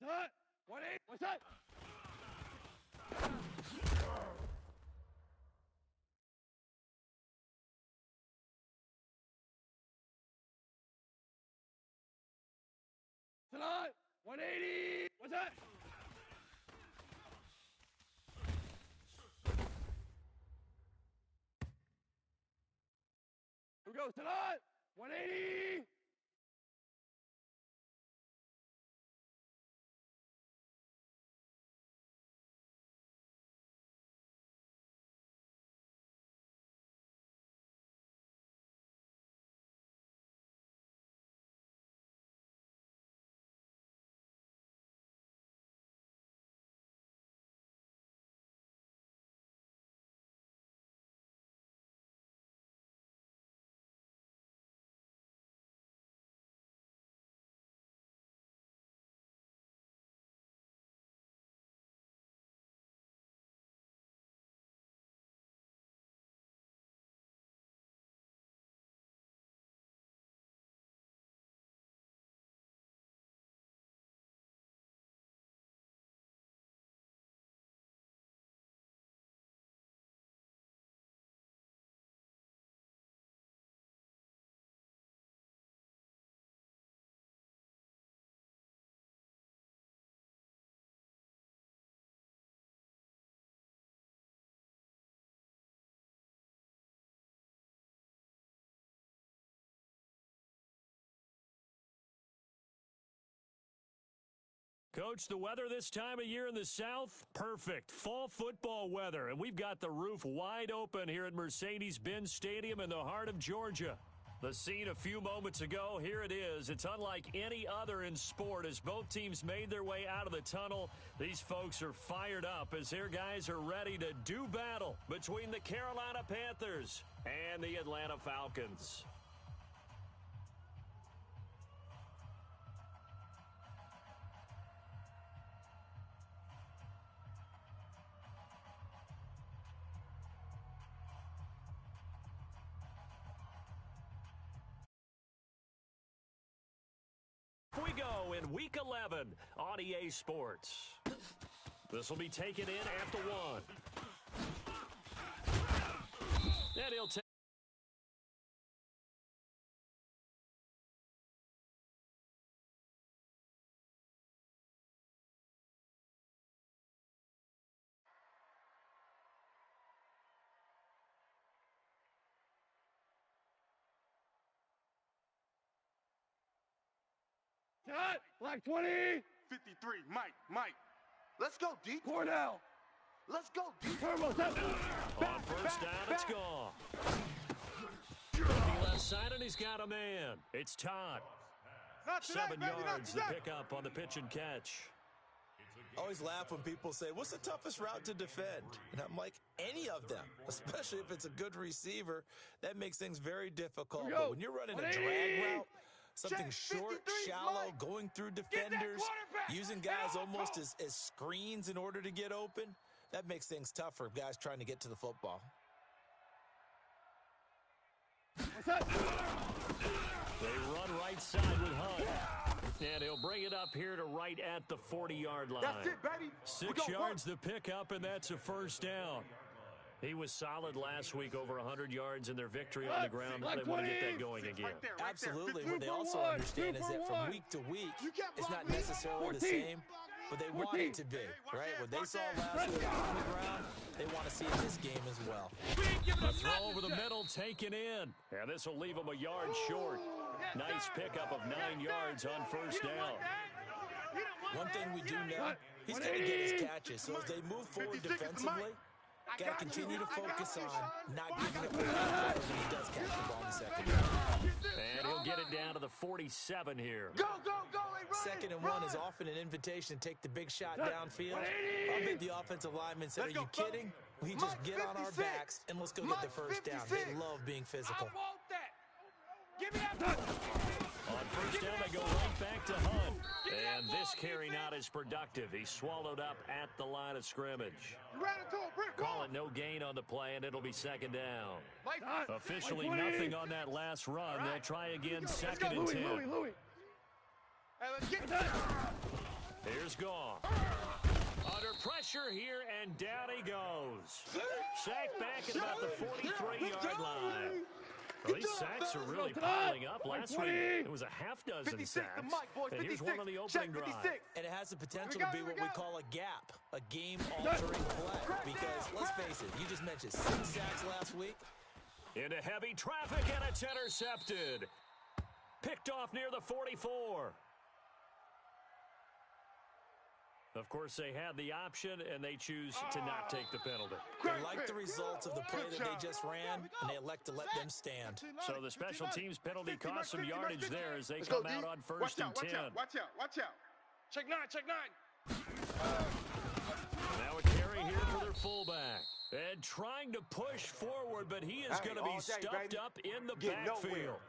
Hut! 180! What's that? Tonight! 180! What's that? Here we go, tonight! 180! Coach, the weather this time of year in the South, perfect. Fall football weather, and we've got the roof wide open here at Mercedes-Benz Stadium in the heart of Georgia. The scene a few moments ago, here it is. It's unlike any other in sport as both teams made their way out of the tunnel. These folks are fired up as their guys are ready to do battle between the Carolina Panthers and the Atlanta Falcons. We go in Week 11 on EA Sports. This will be taken in at the 1. And he'll take. Shot! Black 20! 53, Mike. Let's go, D. Cornell! Let's go, D. Turbo, set! On first down, it's gone. He left side, and he's got a man. It's Todd. 7 yards, the pickup on the pitch and catch. I always laugh when people say, what's the toughest route to defend? And I'm like, any of them, especially if it's a good receiver. That makes things very difficult. But when you're running a drag route, something short, shallow, going through defenders, using guys almost as screens in order to get open, that makes things tough for guys trying to get to the football. What's that? They run right side with Hunt. And he'll bring it up here to right at the 40-yard line. That's it, baby. 6 yards the pickup, and that's a first down. He was solid last week, over 100 yards in their victory on the ground. They want to get that going again. Absolutely. What they also understand is that from week to week, it's not necessarily the same, but they want it to be, right? What they saw last week on the ground, they want to see it this game as well. The throw over the middle taken in. And this will leave him a yard short. Nice pickup of 9 yards on first down. One thing we do know, he's going to get his catches. So as they move forward defensively, got to continue to focus on not giving up the ball when he does catch the ball in the second down. And he'll get it down to the 47 here. Go. 2nd and 1 is often an invitation to take the big shot downfield. I bet the offensive lineman said, are you kidding? We just get on our backs and let's go get the first down. They love being physical. I want that. Give me that. On first down, they go right back to Hunt. And this carry not as productive. He's swallowed up at the line of scrimmage. Call it no gain on the play, and it'll be 2nd down. Officially nothing on that last run. They'll try again 2nd and 10. Louis. Hey, let's get Here's Gong. Under pressure here, and down he goes. Sacked back at about the 43-yard line. Well, these sacks are really piling up. Last week, it was a half-dozen sacks. And here's one on the opening drive. And it has the potential to be what we call a gap, a game-altering play. Because, let's face it, you just mentioned 6 sacks last week. Into heavy traffic, and it's intercepted. Picked off near the 44. Of course, they had the option, and they choose to not take the penalty. They like the results of the play that they just ran, and they elect to let them stand. So the special teams penalty cost some yardage there as they come out on first and 10. Watch out. Check 9. Now a carry here for their fullback. And trying to push forward, but he is going to be stuffed up in the backfield.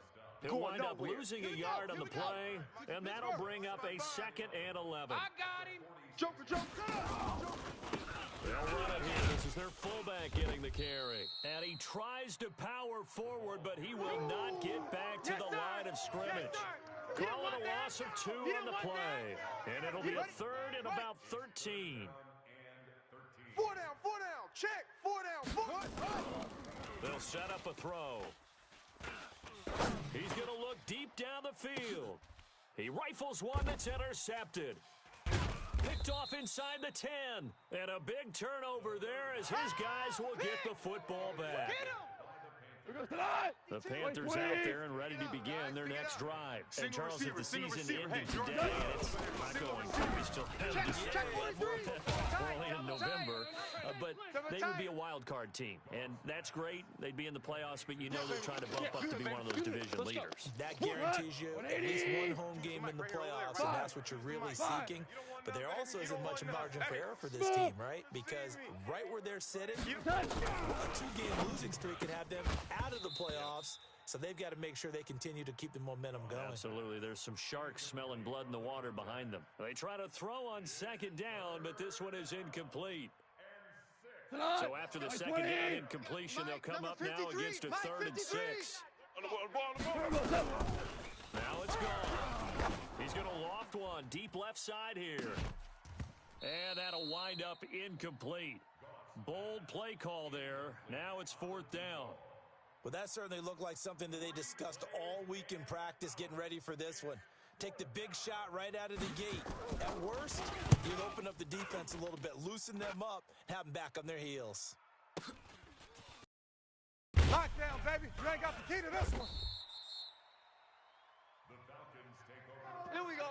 He'll wind up losing a yard on the play, and that'll bring up a 2nd and 11. I got him. Joker. They'll run it here. This is their fullback getting the carry. And he tries to power forward, but he will not get back to the line of scrimmage. Call it a loss of 2 on the play. And it'll be a 3rd and about 13. 4 down. Check. 4 down. They'll set up a throw. He's going to look deep down the field. He rifles one that's intercepted. Picked off inside the 10. And a big turnover there as his guys will get the football back. The Panthers out there and ready to begin their next drive. And Charles, if the season ended today, and it's not going to, we still have early in November, but they would be a wild card team. And that's great. They'd be in the playoffs, but you know they're trying to bump up to be one of those division leaders. That guarantees you at least one home game in the playoffs, and that's what you're really seeking. But there also isn't much margin for error for this team, right? Because right where they're sitting, a 2-game losing streak can have them out of the playoffs, so they've got to make sure they continue to keep the momentum going. Absolutely. There's some sharks smelling blood in the water behind them. They try to throw on 2nd down, but this one is incomplete. So after the 2nd down incompletion, they'll come up now against a 3rd and 6. Now it's gone. He's going to loft one deep left side here. And that'll wind up incomplete. Bold play call there. Now it's 4th down. Well, that certainly looked like something that they discussed all week in practice getting ready for this one. Take the big shot right out of the gate. At worst, you'd open up the defense a little bit, loosen them up, and have them back on their heels. Lockdown, baby. You ain't got the key to this one. Here we go.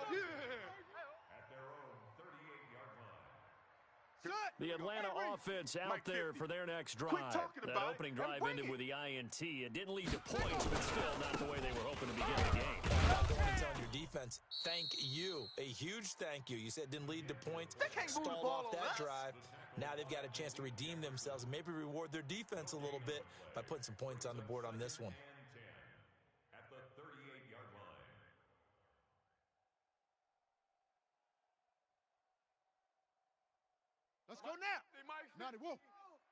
The Atlanta offense out there for their next drive. That opening drive ended with the INT. It didn't lead to points, but still not the way they were hoping to begin the game. Going and telling your defense, thank you. A huge thank you. You said it didn't lead to points. Stalled off that drive. Now they've got a chance to redeem themselves and maybe reward their defense a little bit by putting some points on the board on this one. Let's go now. Now they will.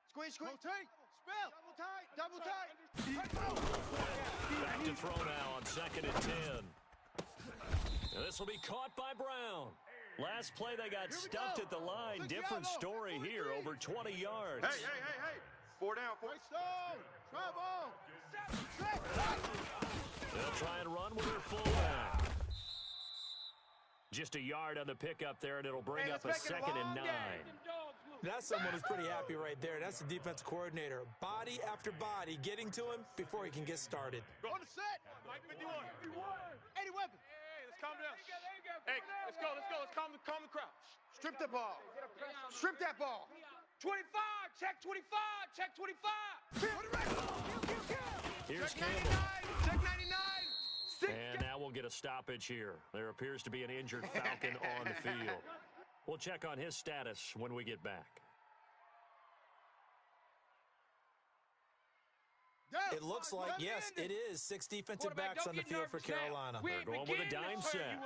Squeeze. Rotate. Spell. Double tight. Back to throw now on 2nd and 10. This will be caught by Brown. Last play they got stuffed at the line. Different story here, over 20 yards. Hey. 4 down. They'll try and run with their fullback. Just a yard on the pickup there, and it'll bring up a 2nd and 9. That's someone who's pretty happy right there. That's the defense coordinator. Body after body getting to him before he can get started. On the set. Mike 51. 80 weapons. Hey, let's calm down. Hey, let's go. Let's calm the crowd. Strip the ball. Strip that ball. 25. Check 25. Check 25. Here's Campbell. Check 99. And now we'll get a stoppage here. There appears to be an injured Falcon on the field. We'll check on his status when we get back. It looks like, yes, it is 6 defensive backs on the field for Carolina. They're going with a dime set.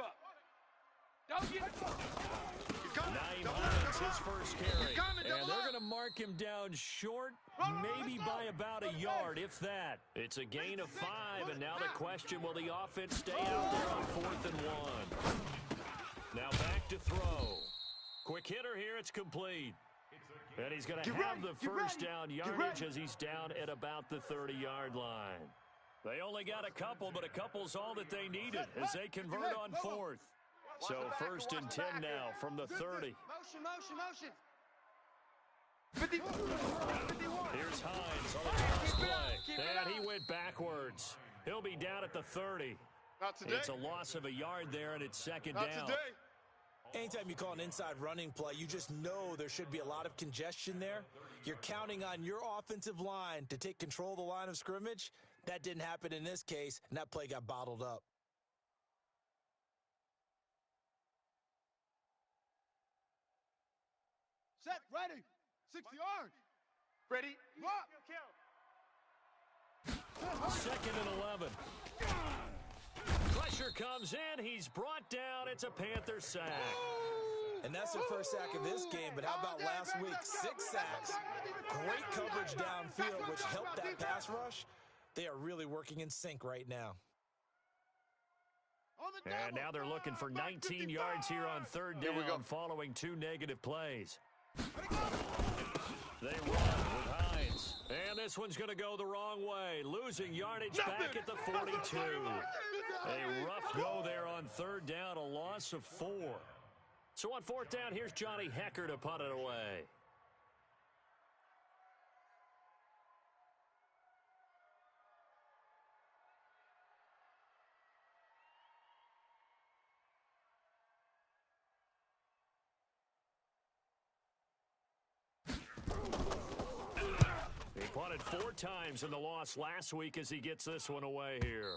Naeem Hines, his first carry. And they're going to mark him down short, maybe by about a yard, if that. It's a gain of 5, and now the question, will the offense stay out there on 4th and 1? Now back to throw. Quick hitter here, it's complete. And he's going to have the first down yardage as he's down at about the 30-yard line. They only got a couple, but a couple's all that they needed as they convert on fourth. So first and 10 now from the 30. Motion. 51. Here's Hines on the pass play. And he went backwards. He'll be down at the 30. Not today. It's a loss of a yard there, and it's second down. Not today. Anytime you call an inside running play, you just know there should be a lot of congestion there. You're counting on your offensive line to take control of the line of scrimmage. That didn't happen in this case, and that play got bottled up. Set, ready. 60 yards. Ready. Second and 11. Pressure comes in. He's brought down. It's a Panther sack. And that's the first sack of this game, but how about last week? 6 sacks. Great coverage downfield, which helped that pass rush. They are really working in sync right now. And now they're looking for 19 yards here on third down following 2 negative plays. They run with Hines. And this one's going to go the wrong way. Losing yardage back at the 42. A rough go there on third down, a loss of 4. So on fourth down, here's Johnny Hecker to punt it away. He punted 4 times in the loss last week as he gets this one away here.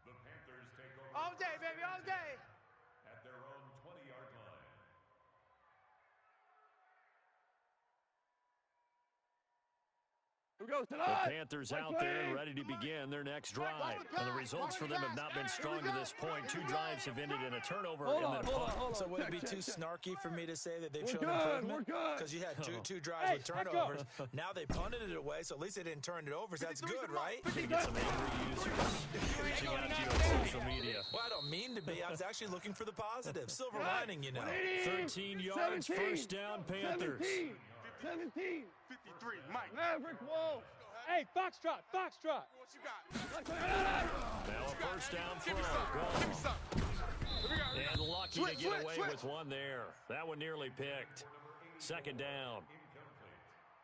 The Panthers take over. All day, baby, all day. At their own 20-yard line. The Panthers out there and ready to begin their next drive. And the results for them have not been strong to this point. 2 drives have ended in a turnover and then a punt. So would it be too snarky for me to say that they've shown improvement? Because you had two drives with turnovers. Now they punted it away, so at least they didn't turn it over. So that's good, right? You get some angry users reaching out to you on social media. Well, I don't mean to be. I was actually looking for the positive. Silver lining, you know. 13 yards, first down, Panthers. 17. 53, Mike. Maverick Wolf. Hey, Foxtrot. What you got? Now a first down throw. Go. And lucky to get away with one there. That one nearly picked. Second down.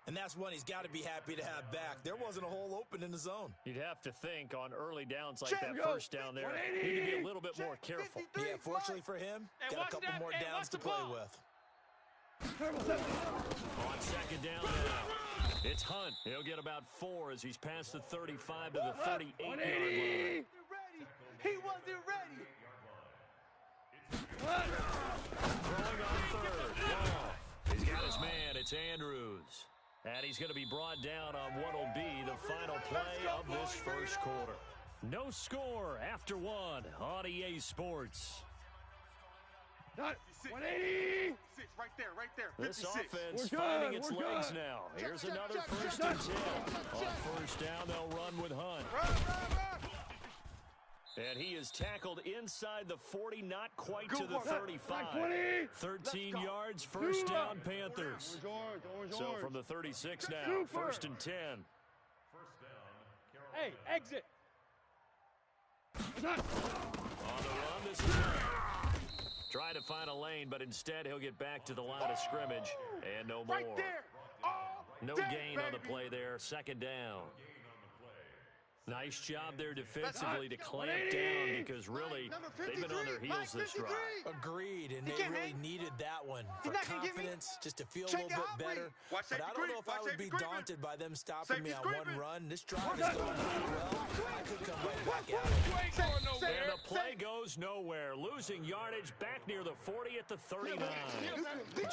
And that's one he's got to be happy to have back. There wasn't a hole open in the zone. You'd have to think on early downs like that first down there, you need to be a little bit more careful. Yeah, fortunately for him, got a couple more downs to play with. On second down now, it's Hunt. He'll get about 4 as he's past the 35 to the 38-yard line. He wasn't ready. Throwing on third. Goff. He's got his man. It's Andrews. And he's going to be brought down on what will be the final play of this first quarter. No score after 1 on EA Sports. 180. Right there. 56. This offense finding its legs now. Here's another first and 10. On first down, they'll run with Hunt. And he is tackled inside the 40, not quite to the 35. 13 yards, first down, Panthers. So from the 36 now, first and 10. Hey, exit. On the run, this is Hunt. Try to find a lane, but instead he'll get back to the line of scrimmage. And no more. No gain on the play there. Second down. Nice job there defensively to clamp down because really they've been on their heels this drive. Agreed, and they really needed that one for confidence, just to feel a little bit better. But I don't know if I would be daunted by them stopping me on one run. This drive is going pretty well. I could come right back at it. And the play goes nowhere. Losing yardage back near the 40 at the 39.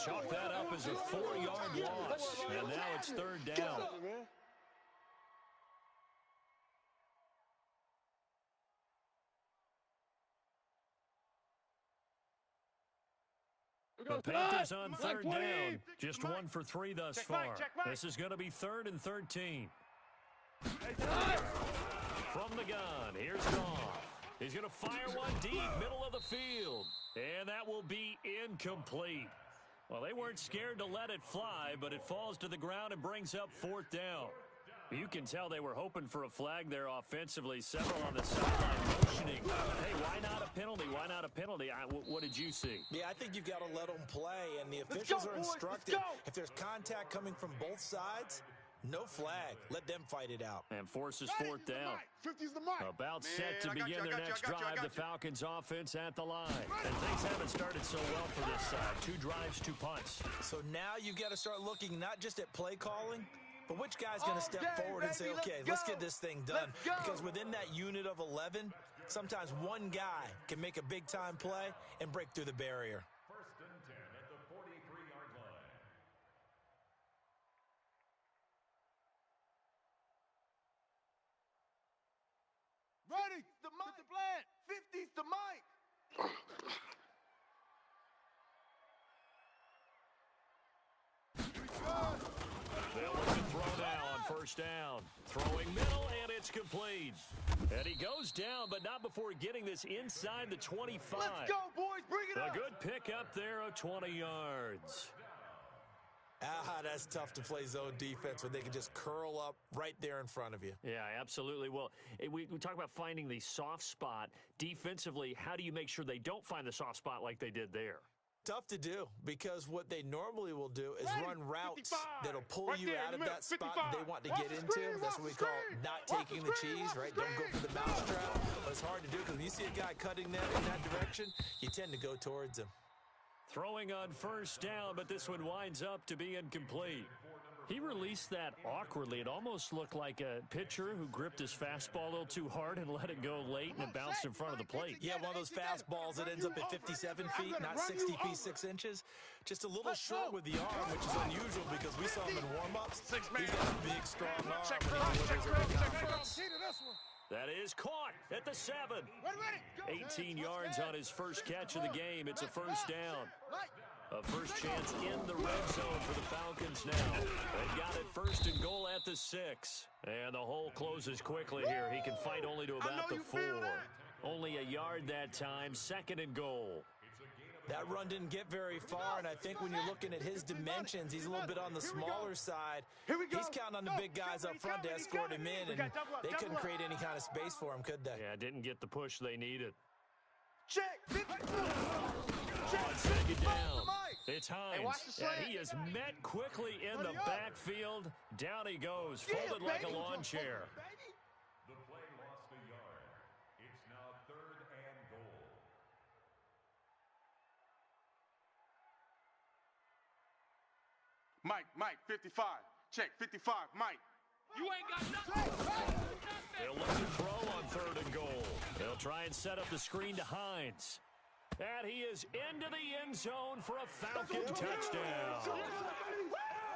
Chalk that up as a 4-yard loss. And now it's third down. The Panthers on third down. Just 1 for 3 thus far. This is going to be 3rd and 13. From the gun, here's Goff. He's going to fire one deep, middle of the field. And that will be incomplete. Well, they weren't scared to let it fly, but it falls to the ground and brings up 4th down. You can tell they were hoping for a flag there offensively. Several on the sideline motioning. Hey, why not a penalty? Why not a penalty? What did you see? Yeah, I think you've got to let them play, and the officials are instructed. If there's contact coming from both sides, no flag. Let them fight it out. And forces 4th down. 50's the mic. About set to begin their next drive, the Falcons offense at the line. And things haven't started so well for this side. 2 drives, 2 punts. So now you've got to start looking not just at play calling, but which guy's going to step forward and say, okay, let's get this thing done. Because within that unit of 11, sometimes one guy can make a big-time play and break through the barrier. 1st and 10 at the 43-yard line. Ready. The mic. The plant. 50's the mic. They'll look to throw now on 1st down. Throwing middle, and it's complete. And he goes down, but not before getting this inside the 25. Let's go, boys. Bring it up. A good pickup there of 20 yards. That's tough to play zone defense when they can just curl up right there in front of you. Yeah, absolutely. Well, we talk about finding the soft spot. Defensively, how do you make sure they don't find the soft spot like they did there? Tough to do, because what they normally will do is run routes that'll pull you out of that spot they want to get into. That's what we call not taking the cheese, right? Don't go for the mousetrap. But it's hard to do because when you see a guy cutting that in that direction, you tend to go towards him. Throwing on 1st down, but this one winds up to be incomplete. He released that awkwardly. It almost looked like a pitcher who gripped his fastball a little too hard and let it go late, and it bounced in front of the plate. Yeah, one of those fastballs that ends up at 57 feet, not 60 feet 6 inches. Just a little short with the arm, which is unusual because we saw him in warm-ups. He's got a big, strong arm. That is caught at the 7. 18 yards on his first catch of the game. It's a 1st down. A first chance in the red zone for the Falcons now. They've got it 1st and goal at the 6. And the hole closes quickly here. He can fight only to about the 4. Only a yard that time. 2nd and goal. That run didn't get very far, and I think when you're looking at his dimensions, he's a little bit on the smaller side. He's counting on the big guys up front to escort him in, and they couldn't create any kind of space for him, could they? Yeah, didn't get the push they needed. Check. On 2nd down. It's Hines, and he is met quickly in the backfield. Down he goes, folded like a lawn chair. The play lost a yard. It's now 3rd and goal. Mike, 55. Check, 55, Mike. You ain't got nothing. They'll look to throw on 3rd and goal. They'll try and set up the screen to Hines. And he is into the end zone for a Falcon touchdown.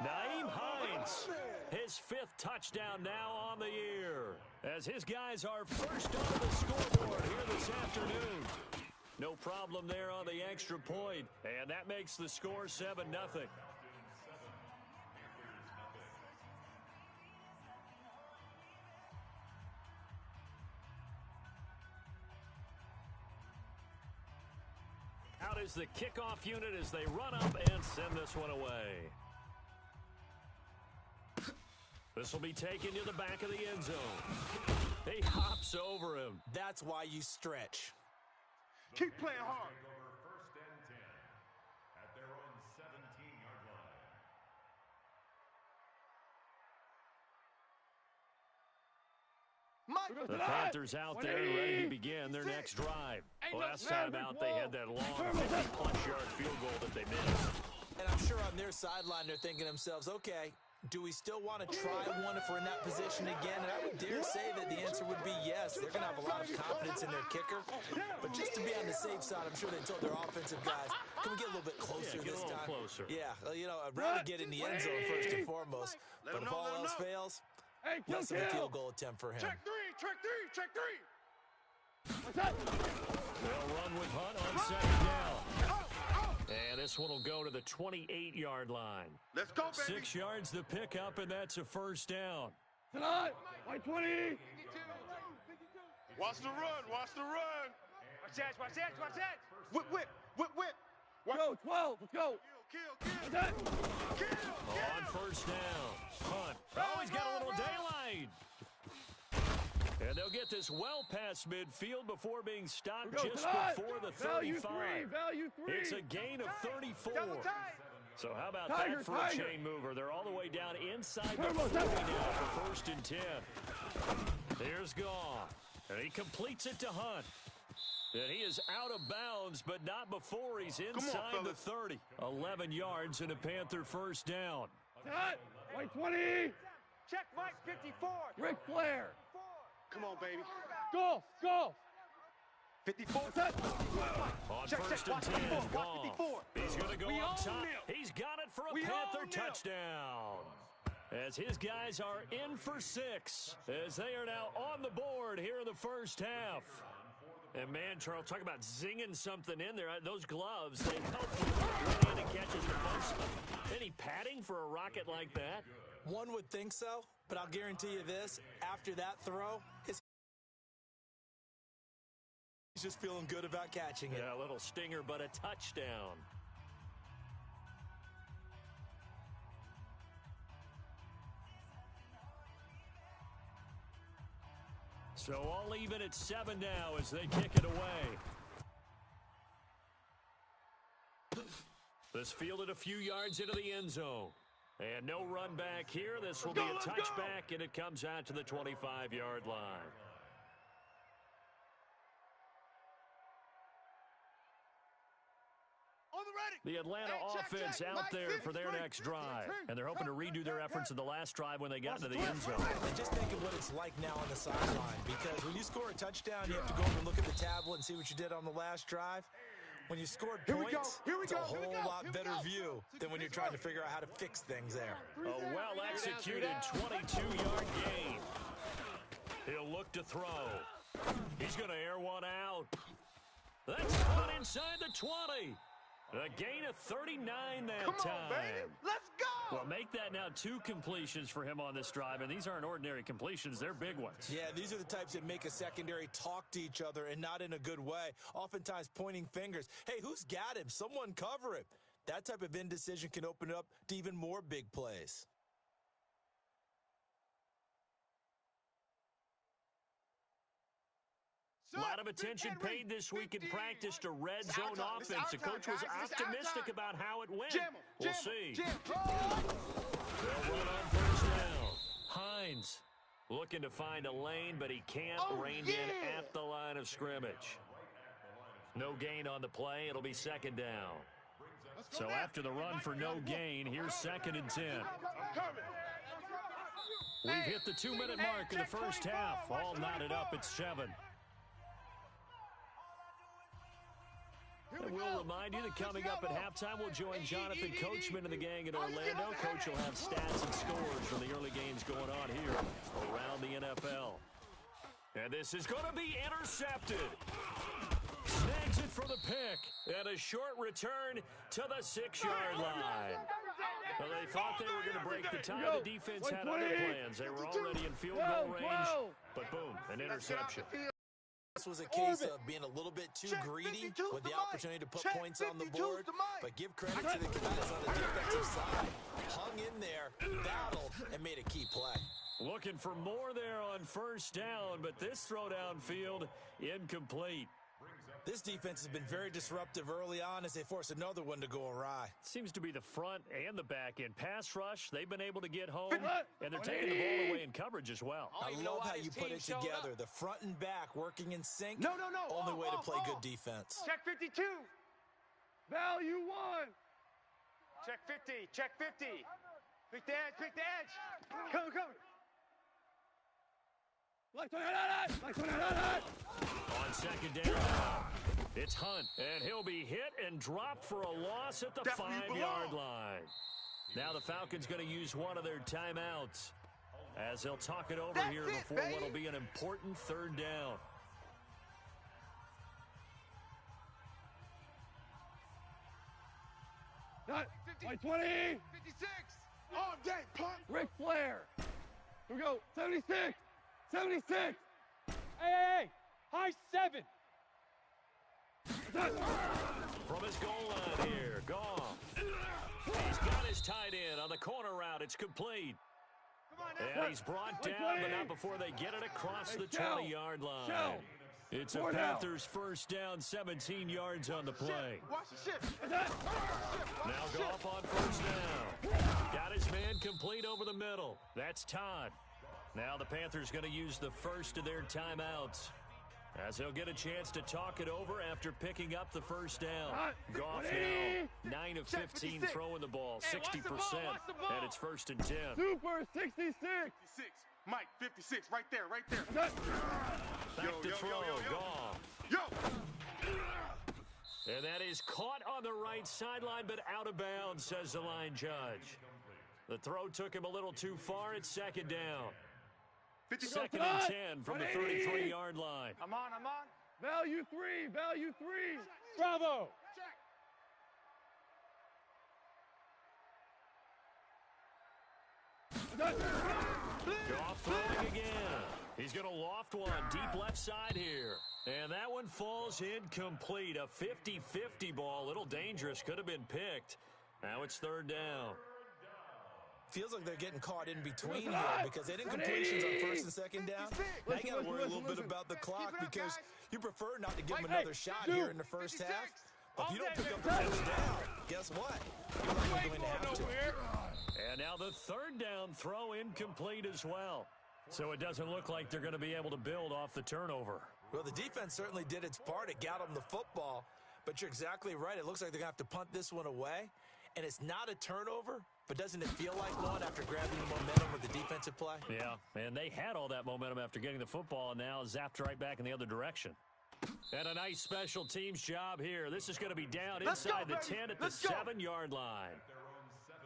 Nyheim Hines, his 5th touchdown now on the year, as his guys are first on the scoreboard here this afternoon. No problem there on the extra point, and that makes the score 7-0. Out is the kickoff unit as they run up and send this one away. This will be taken to the back of the end zone. He hops over him. That's why you stretch. Keep playing hard. Over 1st and 10 at their own 17-yard line. The Panthers out there ready to begin their next drive. Last time out, they had that long 50-plus-yard field goal that they missed. And I'm sure on their sideline, they're thinking to themselves, okay, do we still want to try one if we're in that position again? And I would dare say that the answer would be yes. They're going to have a lot of confidence in their kicker. But just to be on the safe side, I'm sure they told their offensive guys, can we get a little bit closer this time? Closer. Yeah, you know, I'd rather get in the end zone first and foremost. But if all else fails, less of a field goal attempt for him. Check three. They'll run with Hunt on 2nd down. And this one will go to the 28-yard line. Let's go, baby. 6 yards the pickup, and that's a 1st down. Tonight, 20. Watch the run. Watch the run. Watch that. Watch that. Watch that. Whip, whip, whip, whip. Go, 12. Let's go. Kill. On first down. Hunt. Oh, he's got a little daylight. And they'll get this well past midfield before being stopped just before the 35. Value three. It's a gain of 34. So how about Tiger, that for a chain mover? They're all the way down inside the 40 now for 1st and 10. Here's Goff. And he completes it to Hunt. And he is out of bounds, but not before he's inside the 30. 11 yards and a Panther first down. Cut. White 20. Check Mike 54. Ric Flair. Come on, baby. Golf. 54. On Check, 1st and 10, Goff. He's going to go up top. He's got it for a Panther touchdown. As his guys are in for 6, as they are now on the board here in the first half. And, man, Charles, talk about zinging something in there. Those gloves, they help you when it catches the most. Any padding for a rocket like that? One would think so, but I'll guarantee you this. After that throw, he's just feeling good about catching it. Yeah, a little stinger, but a touchdown. So all even at 7 now as they kick it away. This fielded a few yards into the end zone. And no run back here. This will be a touchback, and it comes out to the 25-yard line. The Atlanta offense out there for their next drive. And they're hoping to redo their efforts in the last drive when they got into the end zone. And just think of what it's like now on the sideline. Because when you score a touchdown, you have to go over and look at the tablet and see what you did on the last drive. When you scored points, it's a whole lot better view than when you're trying to figure out how to fix things there. A well-executed 22-yard gain. He'll look to throw. He's going to air one out. That's caught inside the 20. A gain of 39 that time. Come on, baby. Let's go. Well, make that now 2 completions for him on this drive, and these aren't ordinary completions. They're big ones. Yeah, these are the types that make a secondary talk to each other and not in a good way, oftentimes pointing fingers. Hey, who's got him? Someone cover him. That type of indecision can open it up to even more big plays. A lot of attention paid this week in practice to red zone offense. The coach was optimistic about how it went. We'll see. They'll run on first down. Hines looking to find a lane, but he can't. Reined in at the line of scrimmage. No gain on the play. It'll be 2nd down. So after the run for no gain, here's 2nd and 10. We've hit the 2-minute mark in the first half. All knotted up at 7. And we'll remind you that coming up at halftime, we'll join Jonathan Coachman and the gang in Orlando. Coach will have stats and scores from the early games going on here around the NFL. And this is going to be intercepted. Snags it for the pick. And a short return to the 6-yard line. Well, they thought they were going to break the tie. The defense had other plans. They were already in field goal range. But boom, an interception. This was a case of being a little bit too greedy with the opportunity to put points on the board. But give credit to the guys on the defensive side. Hung in there, battled, and made a key play. Looking for more there on first down, but this throw downfield incomplete. This defense has been very disruptive early on as they force another one to go awry. Seems to be the front and the back end. Pass rush, they've been able to get home, and they're taking the ball away in coverage as well. I love how you put it together. The front and back working in sync. Only way to play good defense. Check 52. Value 1. Check 50. Check 50. Pick the edge. Pick the edge. Come. On 2nd down, it's Hunt, and he'll be hit and dropped for a loss at the 5-yard line. Now the Falcons going to use one of their timeouts as they'll talk it over here before what will be an important 3rd down. White 20. 56. All day, punk. Ric Flair. Here we go. 76. 76. Hey. High 7. From his goal line here, Goff. He's got his tight end on the corner route. It's complete. And he's brought down, but not before they get it across the 20-yard line. It's a Panthers first down, 17 yards on the play. Now Goff on first down. Got his man complete over the middle. That's Todd. Now the Panthers going to use the first of their timeouts, as they'll get a chance to talk it over after picking up the first down. Goff now 9 of 15 throwing the ball, 60%, and it's 1st and 10. Super 66. 56. Mike, 56, right there, right there. Back to throw, Goff. Yo! And that is caught on the right sideline, but out of bounds, says the line judge. The throw took him a little too far. It's 2nd down. 2nd and 10 from the 33-yard line. I'm on. Value 3. Bravo. Goff throwing again. He's going to loft one deep left side here. And that one falls incomplete. A 50-50 ball. A little dangerous. Could have been picked. Now it's 3rd down. Feels like they're getting caught in between here because they didn't completions on 1st and 2nd down. Now you got to worry a little bit about the clock because you prefer not to give them another shot here in the first half. But if you don't pick up the first down, guess what? You're likely going to have to. And now the 3rd down throw incomplete as well. So it doesn't look like they're going to be able to build off the turnover. Well, the defense certainly did its part. It got them the football. But you're exactly right. It looks like they're going to have to punt this one away. And it's not a turnover, but doesn't it feel like one after grabbing the momentum with the defensive play? Yeah, and they had all that momentum after getting the football and now zapped right back in the other direction. And a nice special teams job here. This is going to be down inside the 10 at the 7-yard line.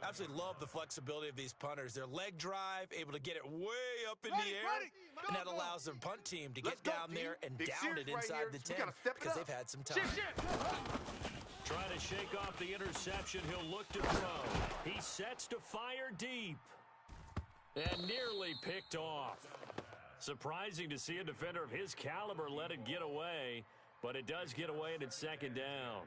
Absolutely love the flexibility of these punters. Their leg drive, able to get it way up in the air, and that allows the punt team to get down there and down it inside the 10 because they've had some time. Trying to shake off the interception. He'll look to throw. He sets to fire deep. And nearly picked off. Surprising to see a defender of his caliber let it get away, but it does get away and it's 2nd down.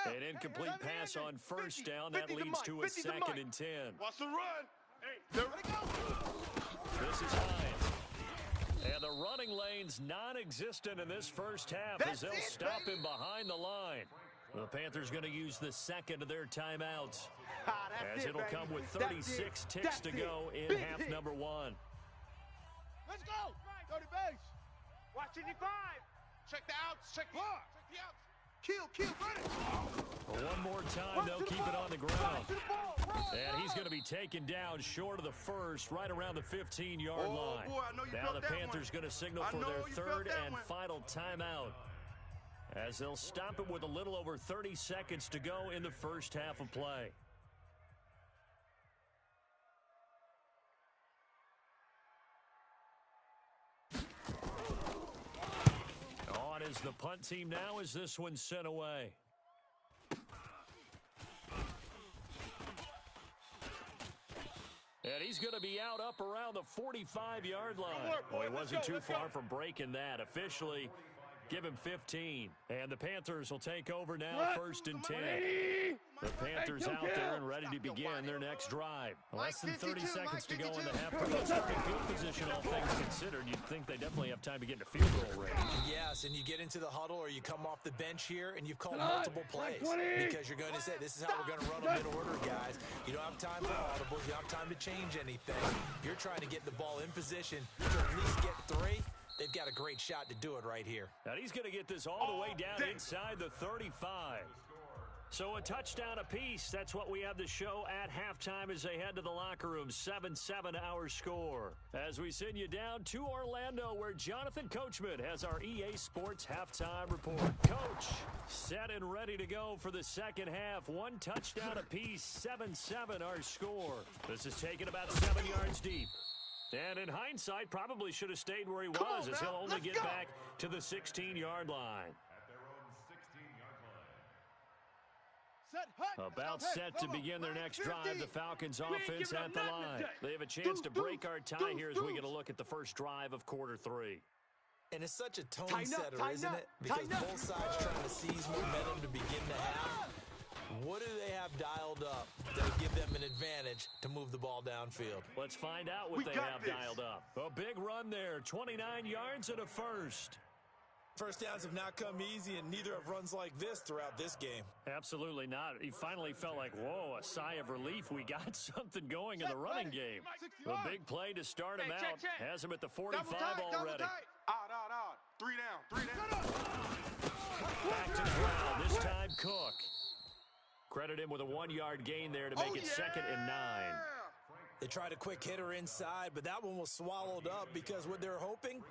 An incomplete pass on 1st down. That leads to a 2nd and 10. Watch the run. Hey, there we go. This is Hines. And the running lane's non-existent in this first half as they'll stop him behind the line. The Panthers going to use the 2nd of their timeouts as it'll come with 36 ticks to go in half number 1. Let's go. 30 base. Watch 55. Check the outs. Check the outs. Kill, run it. One more time, they'll keep it on the ground. And he's going to be taken down short of the first, right around the 15-yard line. Boy, now the Panthers going to signal for their 3rd and final timeout, as they'll stop it with a little over 30 seconds to go in the first half of play. On is the punt team now as this one's sent away. And he's going to be out up around the 45-yard line. Well, he wasn't too far from breaking that. Officially, give him 15. And the Panthers will take over now, 1st and 10. The Panthers out there and ready to begin their next drive. Less than 30 seconds to go in the half. Pretty starting field position, all things considered. You'd think they definitely have time to get into field goal range. Yes, and you get into the huddle or you come off the bench here and you've called multiple plays because you're going to say, this is how we're going to run them in order, guys. You don't have time for audibles. You don't have time to change anything. You're trying to get the ball in position to at least get 3. They've got a great shot to do it right here. And he's going to get this all the way down inside the 35. So a touchdown apiece. That's what we have to show at halftime as they head to the locker room. 7-7 our score. As we send you down to Orlando, where Jonathan Coachman has our EA Sports halftime report. Coach, set and ready to go for the second half. 1 touchdown apiece. 7-7 our score. This is taken about 7 yards deep. And in hindsight, probably should have stayed where he was, as he'll only get back to the 16-yard line. About set to begin their next drive, the Falcons offense at the line. They have a chance to break our tie here as we get a look at the first drive of quarter 3. And it's such a tone setter, isn't it? Because both sides trying to seize momentum to begin the half. What do they have dialed up that'll give them an advantage to move the ball downfield? Let's find out what they have dialed up. A big run there, 29 yards and a first. First downs have not come easy, and neither have runs like this throughout this game. Absolutely not. He finally felt like, whoa, a sigh of relief. We got something going in the running game. The big play to start him out. Has him at the 45 already. Out. 3 down. Back to the ground, this time Cook. Credit him with a 1-yard gain there to make it 2nd and 9. They tried a quick hitter inside, but that one was swallowed up because what they're hoping,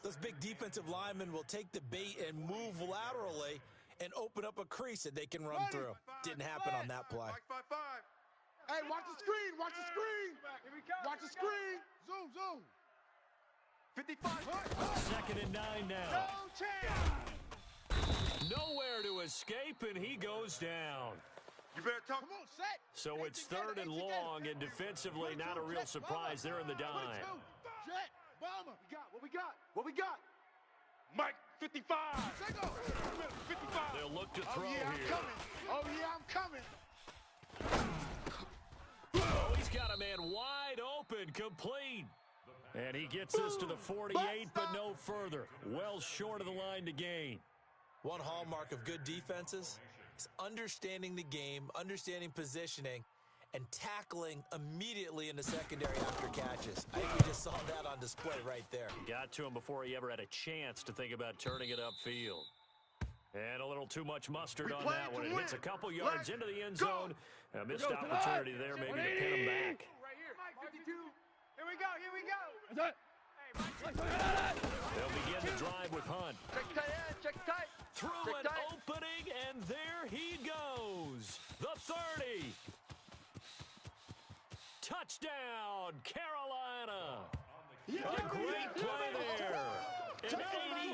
those big defensive linemen will take the bait and move laterally and open up a crease that they can run through. Didn't happen on that play. 5. Hey, watch the screen. Watch the screen. Zoom. 55. 2nd and 9 now. Nowhere to escape, and he goes down. You better talk. Come on, set. So it's 3rd and long, and defensively not a real surprise there in the dime. Jet, bomber. What we got? Mike, 55. 55. They'll look to throw here. I'm coming. Oh, he's got a man wide open, complete. And he gets this to the 48, but no further. Well short of the line to gain. One hallmark of good defenses is understanding the game, understanding positioning, and tackling immediately in the secondary after catches. I think we just saw that on display right there. Got to him before he ever had a chance to think about turning it upfield. And a little too much mustard on that one. It hits a couple yards into the end zone. A missed opportunity there maybe to pin him back. Here we go. They'll begin the drive with Hunt. Check tight. Through an opening, and there he goes. The 30. Touchdown, Carolina. A great play there. An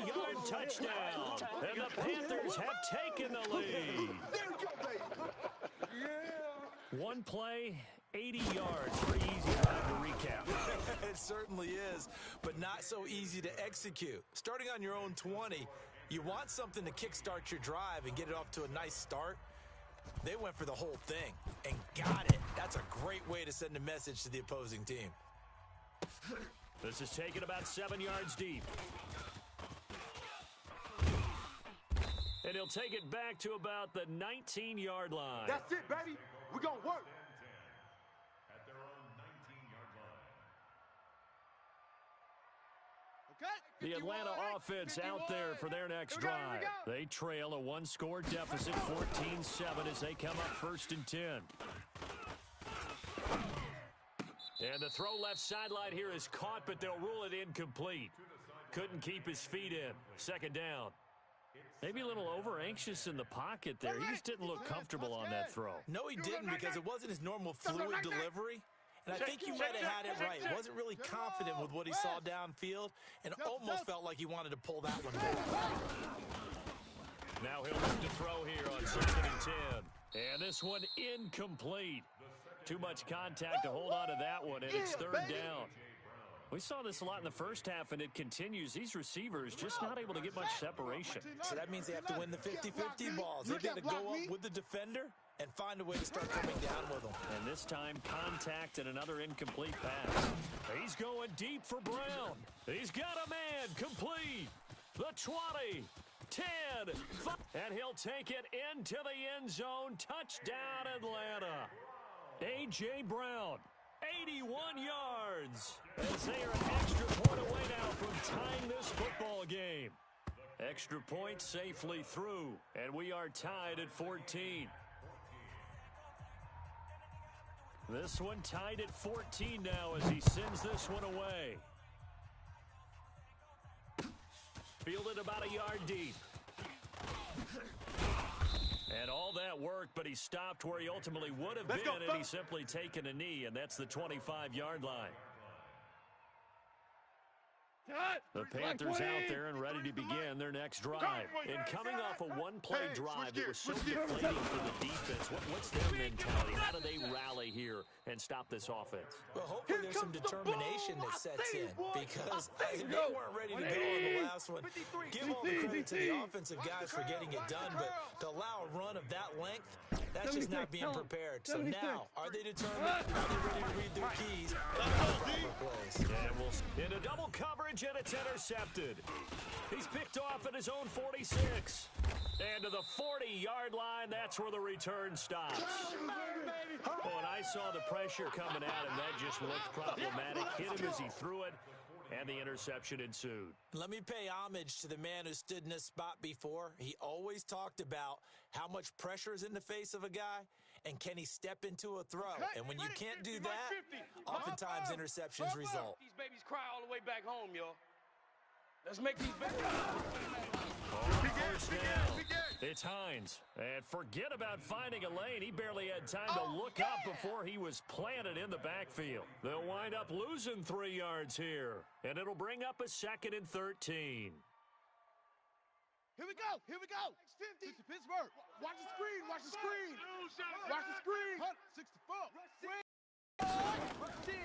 80-yard touchdown. And the Panthers have taken the lead. One play, 80 yards. Pretty easy time to recap. It certainly is, but not so easy to execute. Starting on your own 20, you want something to kickstart your drive and get it off to a nice start. They went for the whole thing and got it. That's a great way to send a message to the opposing team. This is taken about 7 yards deep. And he'll take it back to about the 19-yard line. That's it, baby. We're going to work. At their own 19-yard line. The Atlanta offense out there for their next drive. They trail a one-score deficit, 14-7, as they come up 1st and 10. And the throw left sideline here is caught, but they'll rule it incomplete. Couldn't keep his feet in. 2nd down. Maybe a little over-anxious in the pocket there. He just didn't look comfortable on that throw. No, he didn't, because it wasn't his normal fluid delivery. And I think you might have had it right. Wasn't really confident with what he saw downfield and almost felt like he wanted to pull that one back. Now he'll look to throw here on 2nd and 10. And this one incomplete. Too much contact to hold on to that one, and it's 3rd down. We saw this a lot in the first half, and it continues. These receivers just not able to get much separation. So that means they have to win the 50-50 balls. They've got to go up with the defender and find a way to start coming down with them. And this time, contact and another incomplete pass. He's going deep for Brown. He's got a man complete. The 20, 10, 5, and he'll take it into the end zone. Touchdown, Atlanta. A.J. Brown, 81 yards. As they are an extra point away now from tying this football game. Extra point safely through, and we are tied at 14. This one tied at 14 now as he sends this one away. Fielded about a yard deep. And all that work, but he stopped where he ultimately would have been, and he's simply taken a knee, and that's the 25-yard line. The Panthers out there and ready to begin their next drive. And coming off a one-play drive that was so deflating for the defense, what's their mentality? How do they rally here and stop this offense? Well, hopefully there's some determination that sets in because they weren't ready to go on the last one. Give all the credit to the offensive guys for getting it done, but to allow a run of that length, that's just not being prepared. So now, are they determined? Are they ready to read their keys and make the proper plays? And we'll into double coverage, and it's intercepted. He's picked off at his own 46. And to the 40-yard line, that's where the return stops. Oh, and I saw the pressure coming at him. That just looked problematic. Hit him as he threw it, and the interception ensued. Let me pay homage to the man who stood in this spot before. He always talked about how much pressure is in the face of a guy, and can he step into a throw? And when you can't do that, oftentimes interceptions result. These babies cry all the way back home, y'all. Let's make these babies. First down. It's Hines. And forget about finding a lane. He barely had time to look up before he was planted in the backfield. They'll wind up losing 3 yards here. And it'll bring up a 2nd and 13. Here we go. Here we go. 60 Pittsburgh. Watch the screen. Watch the screen. Watch the screen. 64.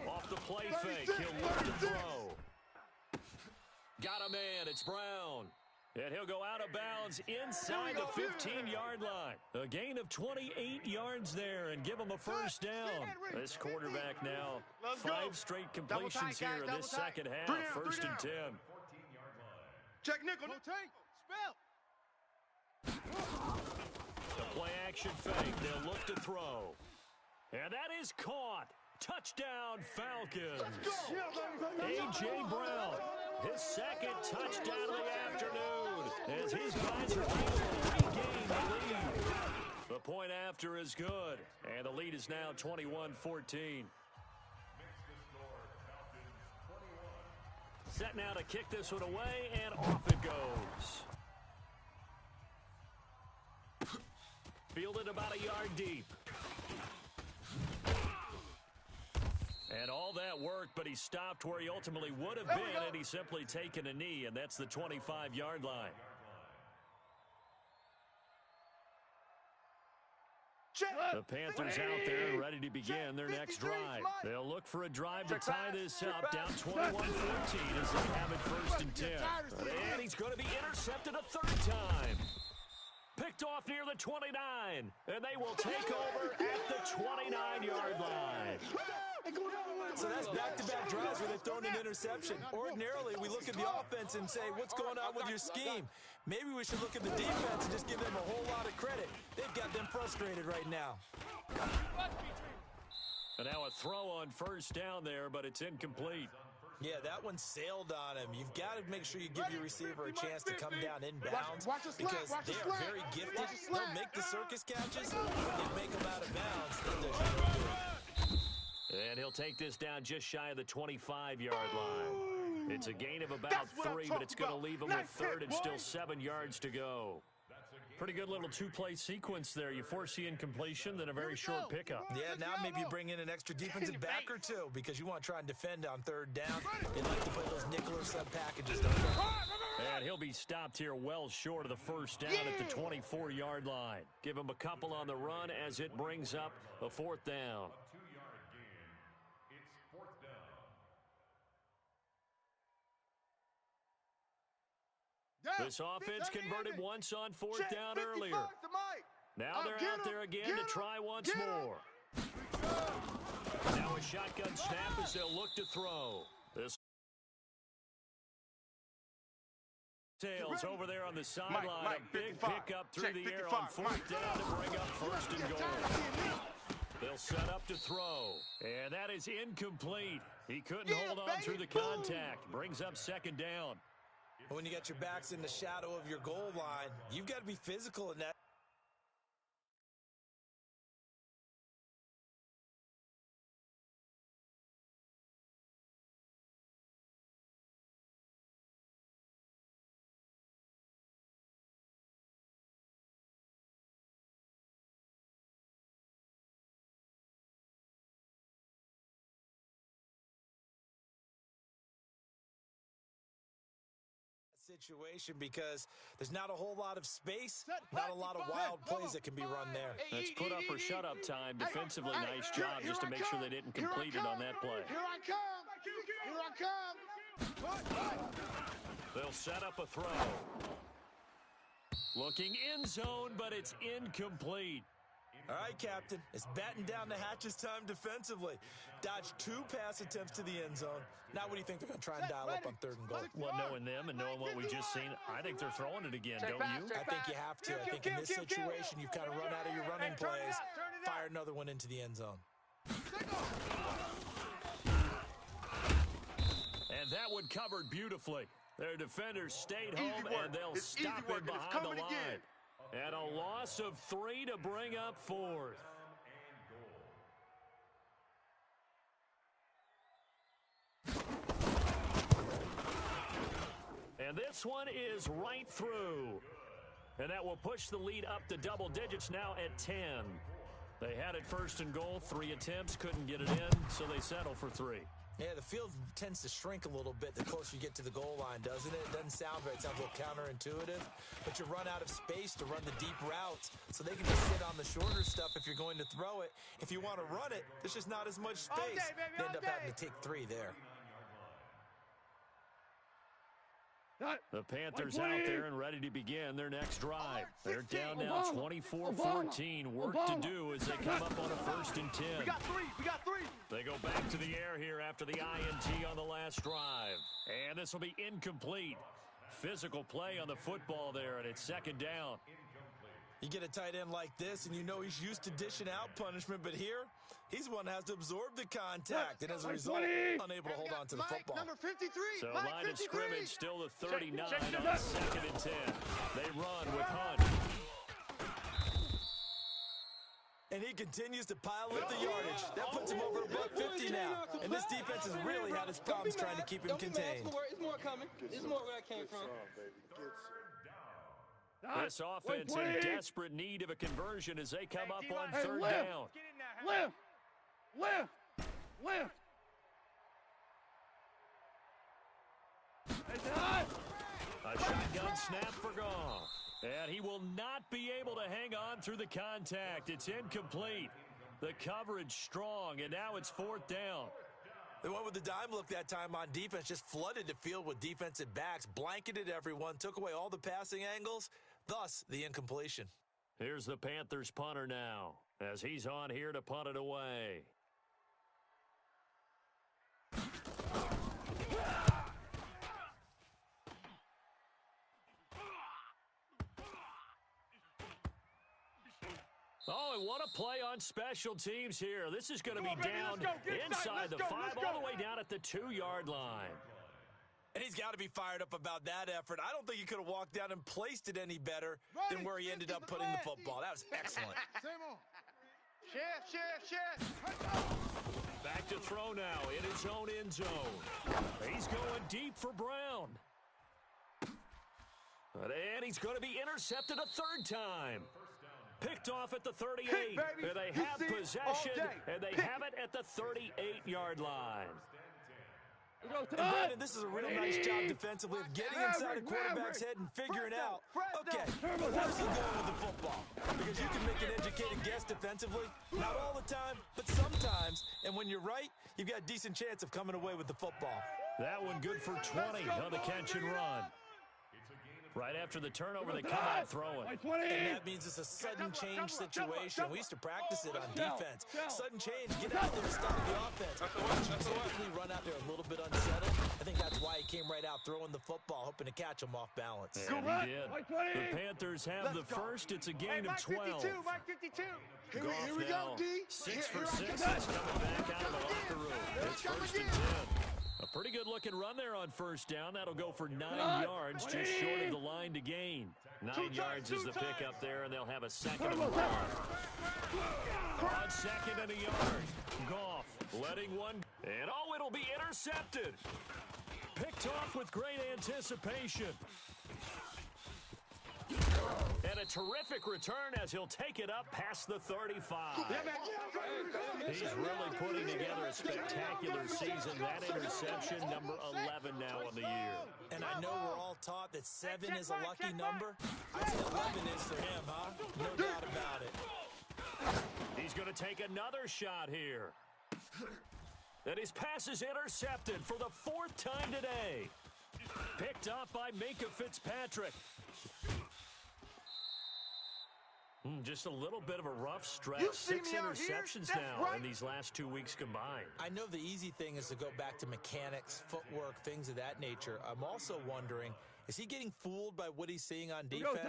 Off the play fake. He'll look to throw. Got a man. It's Brown. And he'll go out of bounds inside the 15-yard line. A gain of 28 yards there and give him a first down. This quarterback now, 5 straight completions here in this second half. 1st and 10. Check nickel. Spell. The play action fake. They'll look to throw. And that is caught. Touchdown, Falcons. A.J. Brown, his 2nd touchdown of the afternoon, as his guys are able to regain the lead. The point after is good, and the lead is now 21-14. Set now to kick this one away, and off it goes. Fielded about a yard deep. And all that work, but he stopped where he ultimately would have been, and he's simply taken a knee, and that's the 25-yard line. The Panthers out there ready to begin their next drive. They'll look for a drive to tie this up, down 21-14 as they have it 1st and 10. And he's going to be intercepted a 3rd time. Picked off near the 29, and they will take over at the 29-yard line. So that's back-to-back drives where they've thrown an interception. Ordinarily, we look at the offense and say, what's going on with your scheme? Maybe we should look at the defense and just give them a whole lot of credit. They've got them frustrated right now. And now a throw on 1st down there, but it's incomplete. Yeah, that one sailed on him. You've got to make sure you give your receiver a chance to come down inbounds because they are very gifted. They'll make the circus catches, but they make them out of bounds. And he'll take this down just shy of the 25-yard line. It's a gain of about 3, but it's going to leave him with 3rd and still 7 yards to go. Pretty good little 2-play sequence there. You force the incompletion, then a very short pickup. Yeah, now maybe you bring in an extra defensive back or 2 because you want to try and defend on 3rd down. They like to play those nickel or sub packages, don't they? And he'll be stopped here well short of the 1st down at the 24-yard line. Give him a couple on the run as it brings up a 4th down. This offense converted once on 4th down earlier. Now they're out there again to try once more. Now a shotgun snap as they'll look to throw. This tails over there on the sideline. A big pickup through the air on 4th down to bring up 1st and goal. They'll set up to throw. And that is incomplete. He couldn't hold on through the contact. Brings up 2nd down. When you got your backs in the shadow of your goal line, you've got to be physical in that. situation because there's not a whole lot of space, not a lot of wild plays that can be run there. That's put up or shut up time. Defensively, nice job just to make sure they didn't complete it on that play. Here I come. They'll set up a throw. Looking end zone, but it's incomplete. All right, Captain, it's batten down the hatches time defensively. Dodged 2 pass attempts to the end zone. Now what do you think they're going to try and dial up on 3rd and goal? Well, knowing them and knowing what we just seen, I think they're throwing it again, don't you? I think you have to. I think in this situation, you've kind of run out of your running plays. Fire another one into the end zone. And that one covered beautifully. Their defenders stayed home, and they'll stop him behind the line. And a loss of 3 to bring up 4th. And this one is right through. And that will push the lead up to double digits now at 10. They had it 1st and goal, 3 attempts, couldn't get it in, so they settle for 3. Yeah, the field tends to shrink a little bit the closer you get to the goal line, doesn't it? It doesn't sound right. It sounds a little counterintuitive. But you run out of space to run the deep routes, so they can just sit on the shorter stuff if you're going to throw it. If you want to run it, there's just not as much space. They end up having to take 3 there. The Panthers out there and ready to begin their next drive. They're down now 24-14. Work to do as they come up on a 1st and 10. We got 3. They go back to the air here after the INT on the last drive. And this will be incomplete. Physical play on the football there, and it's 2nd down. You get a tight end like this, and you know he's used to dishing out punishment, but here, he's one that has to absorb the contact, and as a result, unable to hold on to the football. Number 53. So line of scrimmage still the 39 on 2nd and 10. They run with Hunt. And he continues to pile up the yardage. That puts him over about 50 now. And this defense has really had its problems trying to keep him contained. It's more coming. It's more where I came from. This offense in desperate need of a conversion as they come up on 3rd down. Lift. A shotgun snap for Goff. And he will not be able to hang on through the contact. It's incomplete. The coverage strong, and now it's 4th down. They went with the dime look that time on defense, just flooded the field with defensive backs, blanketed everyone, took away all the passing angles, thus the incompletion. Here's the Panthers punter now, as he's on here to punt it away. Oh, and what a play on special teams here. This is going to be down inside the 5, all the way down at the 2-yard line. And he's got to be fired up about that effort. I don't think he could have walked down and placed it any better than where he ended up putting the football. That was excellent. Back to throw now in his own end zone. He's going deep for Brown. And he's going to be intercepted a 3rd time. Picked off at the 38, and they have possession, and they have it at the 38-yard line. And Brandon, this is a real nice job defensively of getting inside a quarterback's head and figuring out, okay, where's he going with the football? Because you can make an educated guess defensively, not all the time, but sometimes. And when you're right, you've got a decent chance of coming away with the football. That one good for 20 on the catch and run. Right after the turnover, they come out throwing. And that means it's a sudden change situation. We used to practice it on defense. Sudden change, get out there and stop the offense. Typically run out there a little bit unsettled. I think that's why he came right out throwing the football, hoping to catch him off balance. And he did. The Panthers have the first. It's a gain of 12. Goff now 6 for 6. He's coming back out of the locker room. It's 1st and 10. A pretty good-looking run there on 1st down. That'll go for 9 yards, just short of the line to gain. 9 yards is the pickup there, and they'll have a 2nd and 1. On 2nd and a yard. Goff letting one. And, oh, it'll be intercepted. Picked off with great anticipation. And a terrific return as he'll take it up past the 35. He's really putting together a spectacular season. That interception, number 11 now on the year. And I know we're all taught that 7 is a lucky number. I say 11 is for him, huh? No doubt about it. He's going to take another shot here. And his pass is intercepted for the 4th time today. Picked up by Minka Fitzpatrick. Just a little bit of a rough stretch. 6 interceptions now in these last 2 weeks combined. I know the easy thing is to go back to mechanics, footwork, things of that nature. I'm also wondering, is he getting fooled by what he's seeing on defense?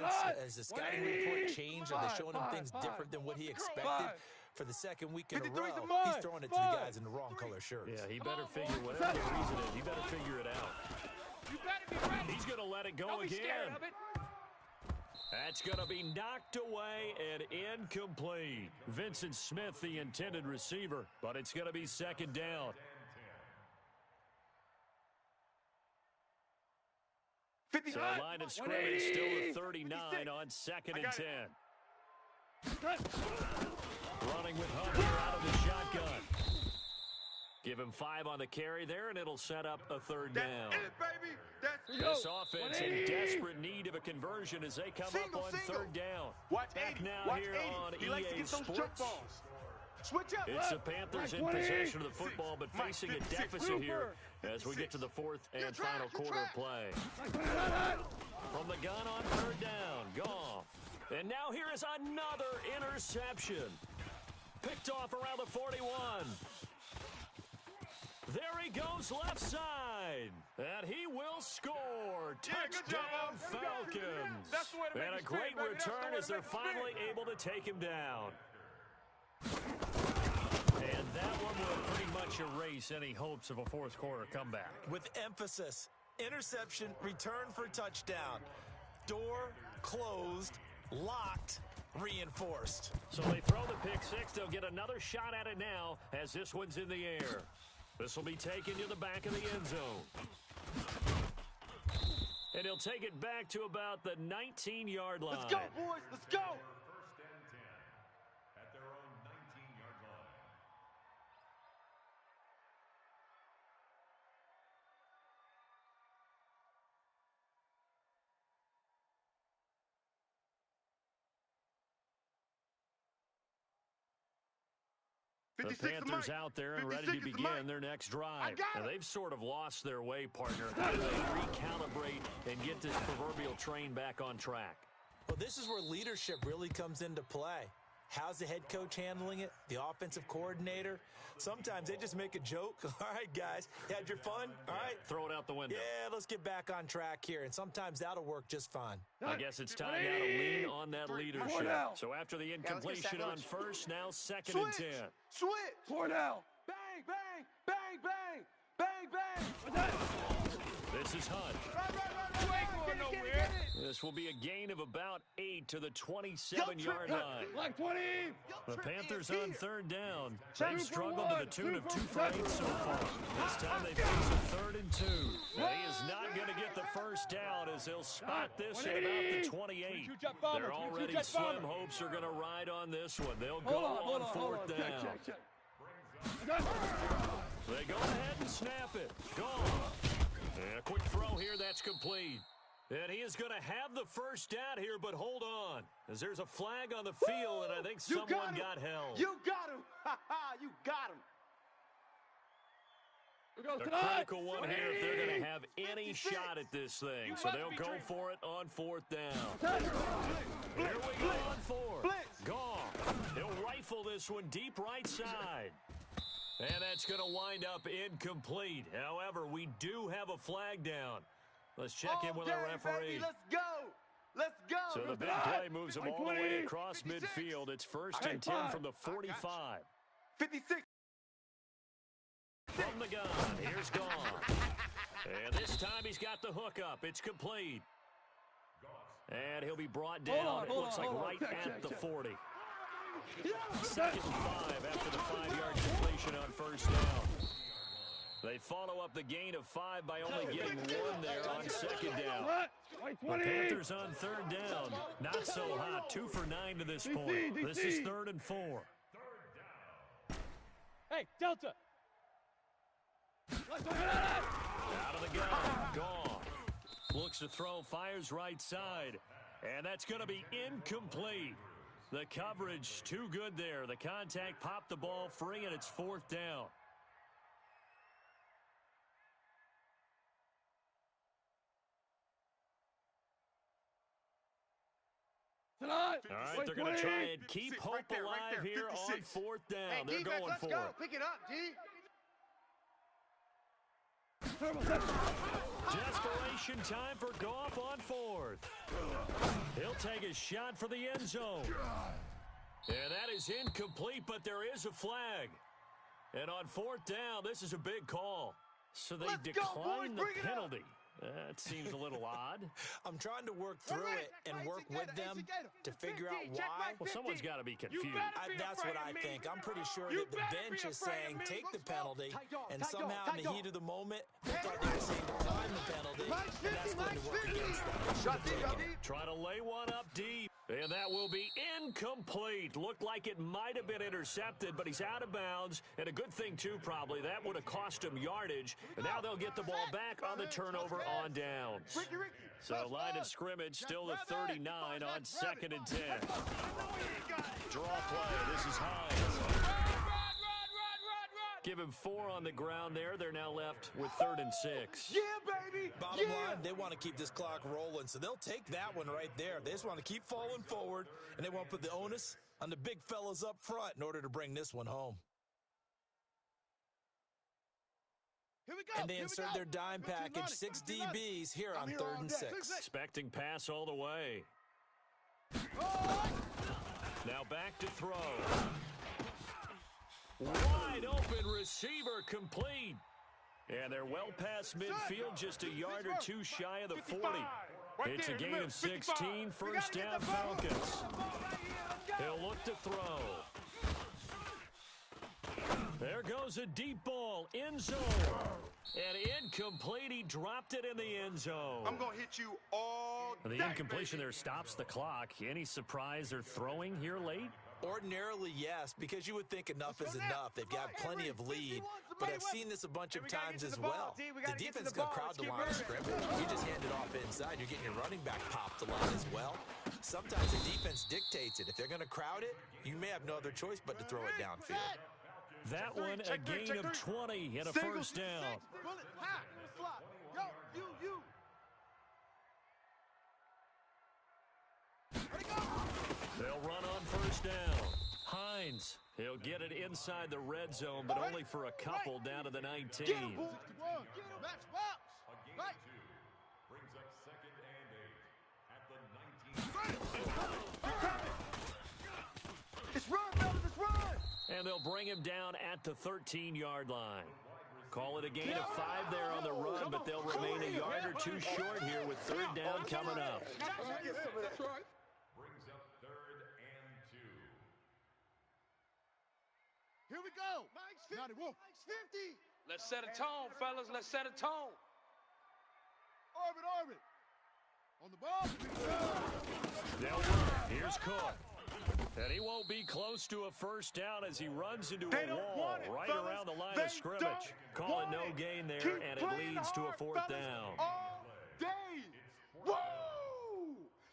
Has the scouting report changed? Are they showing him things different than what he expected? For the 2nd week in a row, he's throwing it to the guys in the wrong color shirts. Yeah, he better figure whatever the reason is. He better figure it out. He's going to let it go again. That's going to be knocked away and incomplete. Vincent Smith, the intended receiver, but it's going to be 2nd down. 50. So line of scrimmage still at 39 on 2nd and 10. Running with Hunt here out of the shotgun. Give him 5 on the carry there, and it'll set up a 3rd down. This offense in desperate need of a conversion as they come up on 3rd down. Back now here on EA Sports. Switch up. It's the Panthers in possession of the football, but facing a deficit here as we get to the 4th and final quarter of play. From the gun on 3rd down, Goff. And now here is another interception. Picked off around the 41. There he goes left side. And he will score. Touchdown Falcons. And a great return as they're finally able to take him down. And that one will pretty much erase any hopes of a 4th quarter comeback. With emphasis, interception, return for touchdown. Door closed, locked, reinforced. So they throw the pick 6. They'll get another shot at it now as this one's in the air. This will be taken to the back of the end zone. And he'll take it back to about the 19-yard line. Let's go, boys. Let's go. 1st and 10 at their own 19-yard line. The Panthers out there and ready to begin their next drive. Now, they've sort of lost their way, partner. How do they recalibrate and get this proverbial train back on track? Well, this is where leadership really comes into play. How's the head coach handling it? The offensive coordinator? Sometimes they just make a joke. All right, guys, you had your fun? All right. Throw it out the window. Yeah, let's get back on track here. And sometimes that'll work just fine. I guess it's time now to lean on that leadership. So after the incompletion on 1st, now 2nd and 10. Switch. Cordell. Bang, bang, bang, bang, bang, bang. This is Hunt. You ain't going nowhere. This will be a gain of about 8 to the 27-yard line. Like 20. The Panthers on 3rd down. They've struggled to the tune of 2 for 8 so far. This time they face a 3rd and 2. And he is not going to get the 1st down as they'll spot this at about the 28. Their already slim hopes are going to ride on this one. They'll go on 4th down. They go ahead and snap it. Gone. And a quick throw here, that's complete. And he is going to have the 1st down here, but hold on, as there's a flag on the field, and I think someone got held. You got him. You got him. The critical one here if they're going to have any shot at this thing. So they'll go for it on 4th down. Here we go on 4th. Gone. He'll rifle this one deep right side. And that's going to wind up incomplete. However, we do have a flag down. Let's check in with our referee. Baby, let's go. Let's go. So the big play moves him all the way across midfield. It's 1st and 10 from the 45. 56. From the gun, here's Gone. And this time he's got the hook up. It's complete. And he'll be brought down, it looks like right at the 40. 2nd and 5 after the 5-yard completion on 1st down. They follow up the gain of 5 by only getting 1 there on second down. The Panthers on third down. Not so hot. 2 for 9 to this point. This is 3rd and 4. Hey, Delta. Out of the gun. Gone. Looks to throw. Fires right side. And that's going to be incomplete. The coverage too good there. The contact popped the ball free, and it's 4th down. All right, they're going to try and keep hope alive here on 4th down. They're going for it. Pick it up, D. Desperation time for Goff on 4th. He'll take a shot for the end zone. And that is incomplete, but there is a flag. And on 4th down, this is a big call. So they decline the penalty. That seems a little odd. I'm trying to work through it and work with them to figure out why. Well, someone's got to be confused. That's what I think. I'm pretty sure that the bench is saying take the penalty, and somehow in the heat of the moment, I thought they were saying decline the penalty, and that's going to work against them. Try to lay one up deep. And that will be incomplete. Looked like it might have been intercepted, but he's out of bounds. And a good thing, too, probably. That would have cost him yardage. And now they'll get the ball back on the turnover on downs. So line of scrimmage still the 39 on 2nd and 10. Draw play. This is Hines. Give him 4 on the ground there. They're now left with 3rd and 6. Yeah, baby. Bottom line, they want to keep this clock rolling, so they'll take that one right there. They just want to keep falling forward, and they want to put the onus on the big fellas up front in order to bring this one home. Here we go. And they insert their dime package, 6 DBs here on 3rd and 6. Expecting pass all the way. Now back to throw. Wide open receiver complete. And they're well past midfield, just a yard or 2 shy of the 40. It's a gain of 16, 1st down Falcons. He'll look to throw. There goes a deep ball, end zone. And incomplete, he dropped it in the end zone. I'm going to hit you all day, The incompletion baby. there stops the clock. Any surprise they're throwing here late? Ordinarily, yes, because you would think enough is enough. They've got plenty of lead, but I've seen this a bunch of times as well. The defense is going to crowd the line of scrimmage. You just hand it off inside. You're getting your running back popped a lot as well. Sometimes the defense dictates it. If they're going to crowd it, you may have no other choice but to throw it downfield. That one a gain of 20 and a 1st down. They'll run on 1st down. Hines, he'll get it inside the red zone, but only for a couple down to the 19. A gain of 2. Brings up 2nd and 8 at the 19. It's run, fellas, it's run. And they'll bring him down at the 13-yard line. Call it a gain of 5 there on the run, but they'll remain a yard or 2 short here with 3rd down coming up. Brings up 3rd and 2. Here we go. Mike's 50. Mike's 50. Let's set a tone, fellas. Let's set a tone. Orbit. On the ball. They'll run. Here's Cook. And he won't be close to a 1st down as he runs into a wall right around the line of scrimmage. Call it no gain there, and it leads to a 4th down. All day. Woo!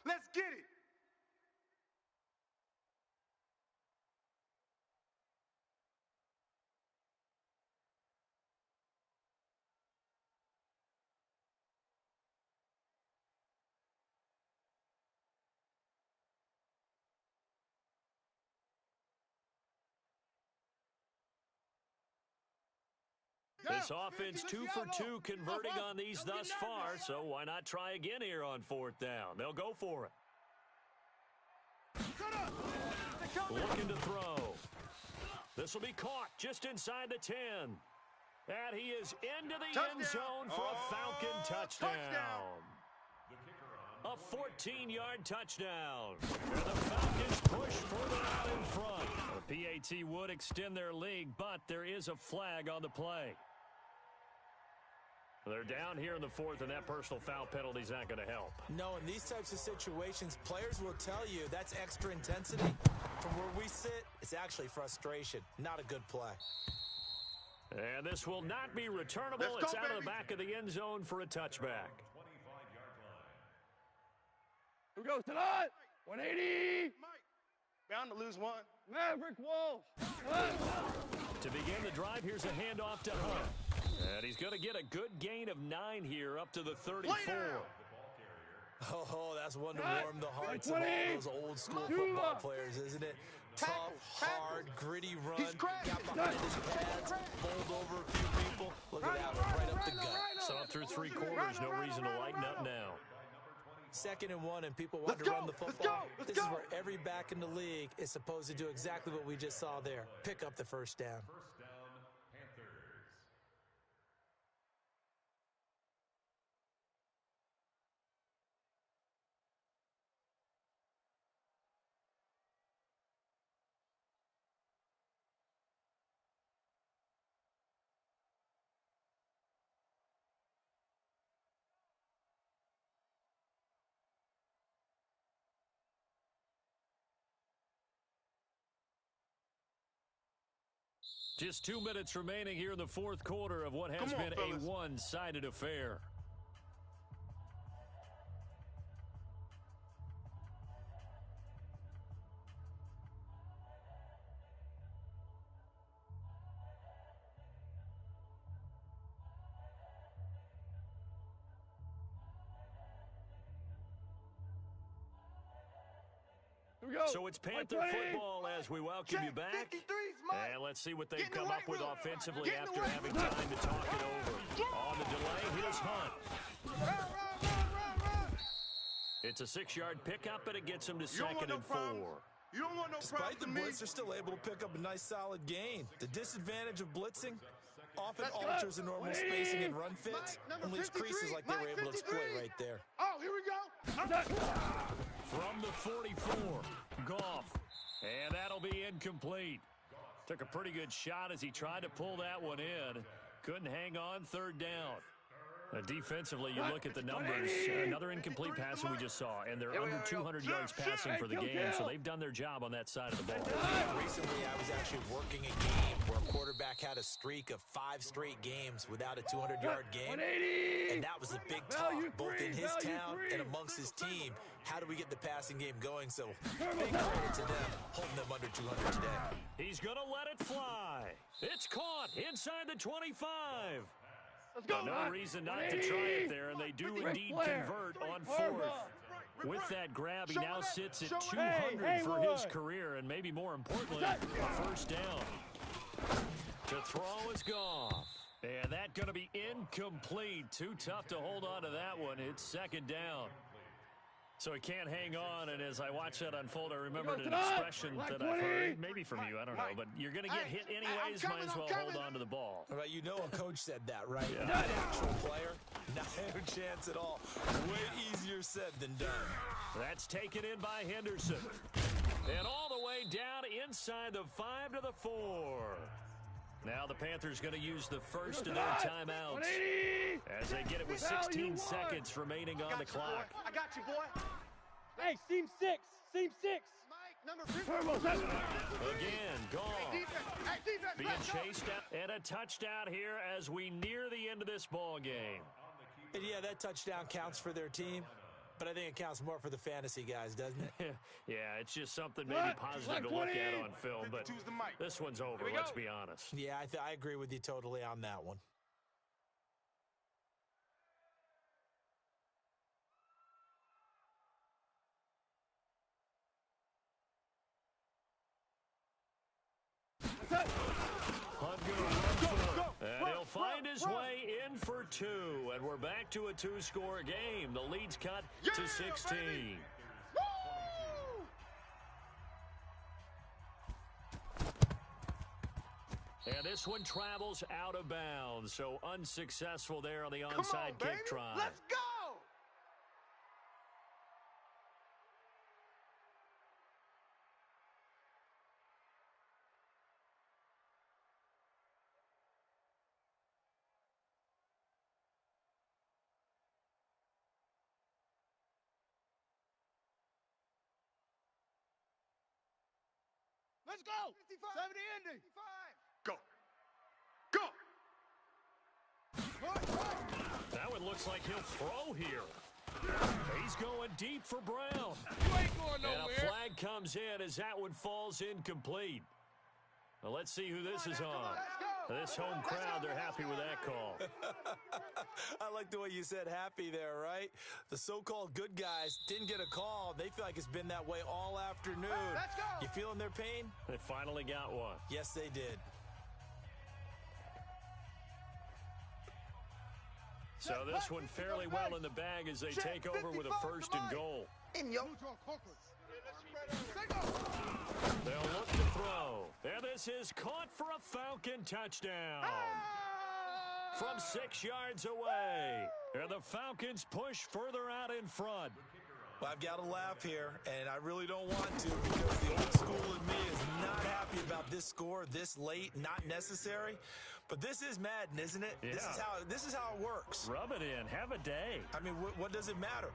Let's get it. This offense 2 for 2 converting on these thus far, so why not try again here on 4th down? They'll go for it. Looking to throw. This will be caught just inside the 10. And he is into the end zone for a Falcon touchdown. A 14-yard touchdown. And the Falcons push further out in front. The PAT would extend their lead, but there is a flag on the play. They're down here in the fourth, and that personal foul penalty is not going to help. No, in these types of situations, players will tell you that's extra intensity. From where we sit, it's actually frustration, not a good play. And this will not be returnable. It's out of the back of the end zone for a touchback. Who goes tonight? 180. Bound to lose one. Maverick Walsh. To begin the drive, here's a handoff to Hunt. And he's going to get a good gain of 9 here up to the 34. Oh, that's one to warm the hearts of all those old school football players, isn't it? Tough, hard, gritty run. Got behind his pads, bowled over a few people. Look at that one, right up the gut. So up through 3 quarters, no reason to lighten up now. 2nd and 1, and people want to run the football. This is where every back in the league is supposed to do exactly what we just saw there. Pick up the first down. Just 2 minutes remaining here in the fourth quarter of what has been a one-sided affair. So it's Panther football as we welcome you back. And let's see what they've come up with offensively after having time to talk it over. On the delay, here's Hunt. It's a 6-yard pickup, and it gets him to 2nd and 4. Despite the blitz, they're still able to pick up a nice solid gain. The disadvantage of blitzing often alters the normal spacing and run fits and leaves creases like they were able to exploit right there. Oh, here we go. From the 44, Goff. And that'll be incomplete. Took a pretty good shot as he tried to pull that one in. Couldn't hang on, 3rd down. Defensively, you look at the numbers. Another incomplete pass that we just saw, and they're under 200 yards passing for the game, so they've done their job on that side of the ball. Recently, I was actually working a game where a quarterback had a streak of 5 straight games without a 200-yard game, and that was a big talk, both in his town and amongst his team. How do we get the passing game going? So big credit to them, holding them under 200 today. He's going to let it fly. It's caught inside the 25. No reason not to try it there, and they do indeed convert on 4th. With that grab, he now sits at 200 for his career, and maybe more importantly, a first down. To throw is Goff. And that's going to be incomplete. Too tough to hold on to that one. It's 2nd down. So he can't hang on, and as I watch that unfold, I remembered an expression that I've heard, maybe from you, I don't know, but you're going to get hit anyways, might as well hold on to the ball. Right, you know a coach said that, right? Yeah. Not an actual player, not a chance at all. Way easier said than done. That's taken in by Henderson. And all the way down inside the 5 to the 4. Now the Panthers going to use the first of their timeouts as they get it with 16 seconds remaining on the clock. I got you, boy. Hey, seam 6. Seam 6. Mike, number 50. Again, gone. Hey, defense. Being chased out, and a touchdown here as we near the end of this ball game. And yeah, that touchdown counts for their team, but I think it counts more for the fantasy guys, doesn't it? Yeah, it's just something maybe positive to look at on film, but this one's over, let's be honest. Yeah, I agree with you totally on that one. Hunt going to run for it, and he'll find his way in for 2, and we're back to a 2-score game. The lead's cut to 16. And this one travels out of bounds, so unsuccessful there on the onside kick try. Let's go! Let's go. 70 ending. Go. Go. That one looks like he'll throw here. He's going deep for Brown. You ain't going nowhere. And a flag comes in as that one falls incomplete. Well, let's see who this is on. This home crowd, they're happy with that call. I like the way you said happy there, right? The so-called good guys didn't get a call. They feel like it's been that way all afternoon. Let's go. You feeling their pain? They finally got one. Yes, they did. So this one fairly well in the bag as they take over with a first and goal. They'll look to throw. And this is caught for a Falcon touchdown. From 6 yards away. And the Falcons push further out in front. Well, I've got to laugh here, and I really don't want to because the old school in me is not happy about this score this late, not necessary. But this is Madden, isn't it? Yeah. This is how it works. Rub it in. Have a day. I mean, what does it matter?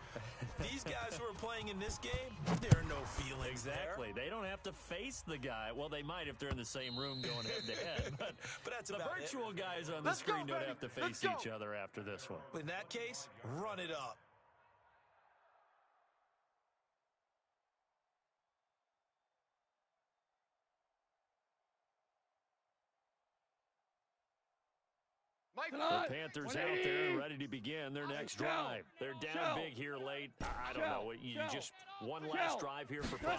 These guys who are playing in this game, there are no feelings Exactly. there. They don't have to face the guy. Well, they might if they're in the same room going head-to-head. But that's the about virtual it. guys on the screen don't have to face each other after this one. In that case, run it up. The Panthers out there ready to begin their next drive. They're down big here late. I don't know. You just one last drive here for pride.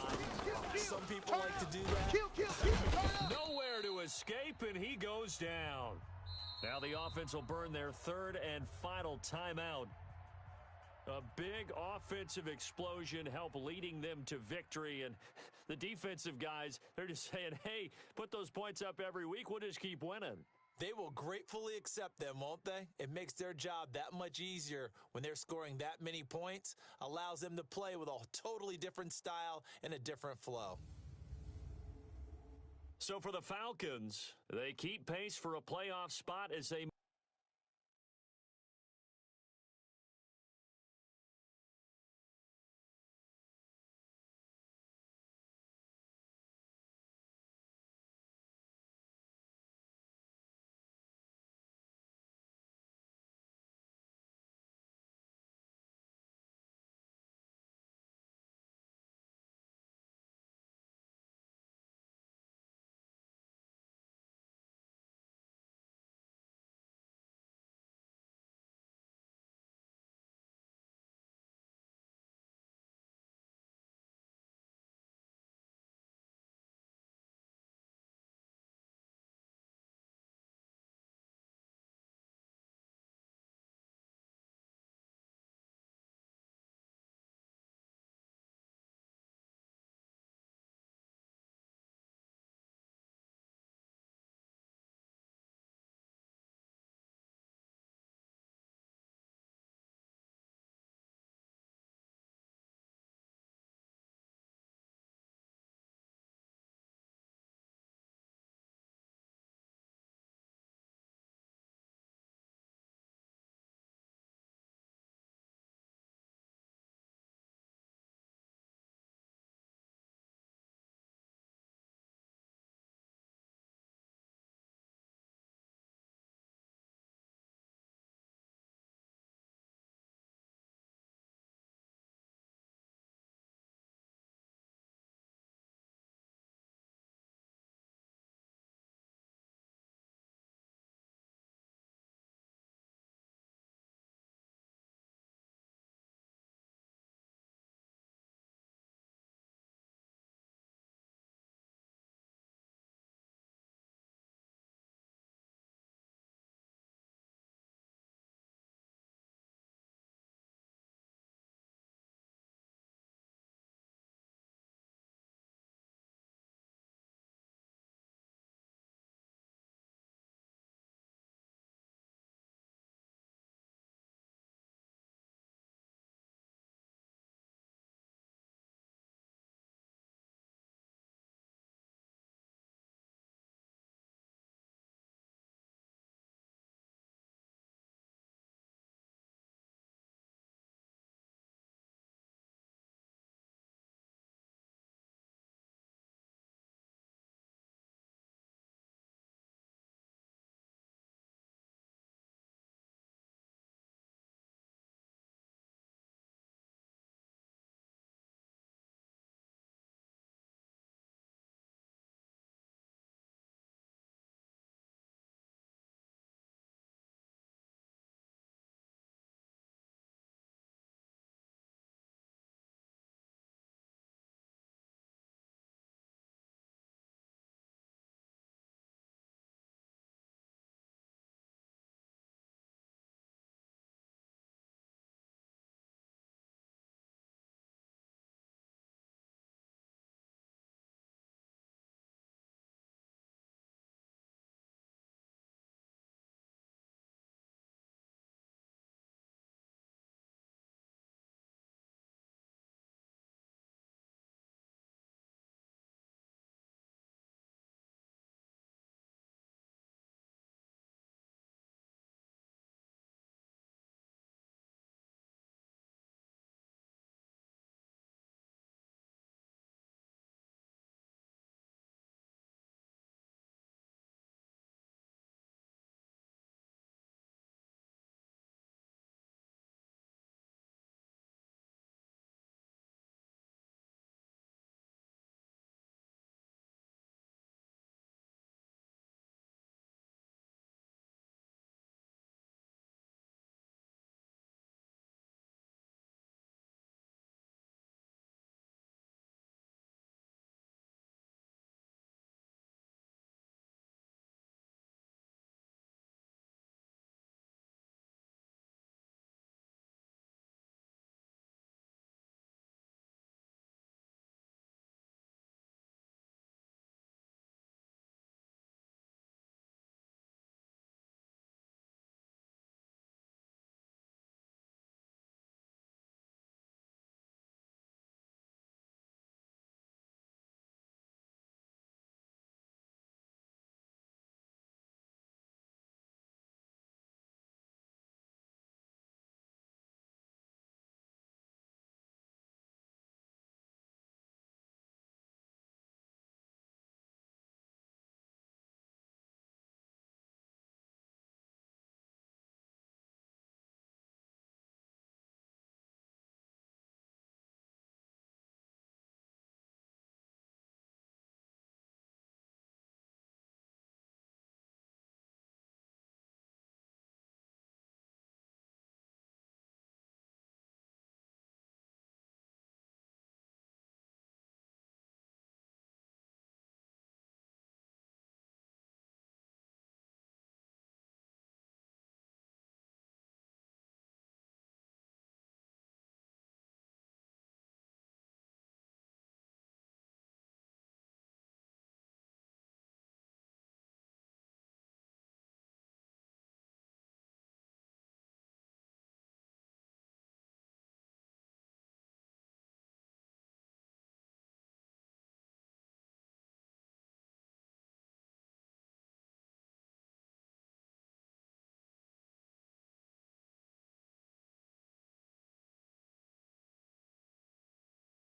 Some people like to do that. Nowhere to escape, and he goes down. Now the offense will burn their third and final timeout. A big offensive explosion helped leading them to victory, and the defensive guys, they're just saying, hey, put those points up every week. We'll just keep winning. They will gratefully accept them, won't they? It makes their job that much easier when they're scoring that many points, allows them to play with a totally different style and a different flow. So for the Falcons, they keep pace for a playoff spot as they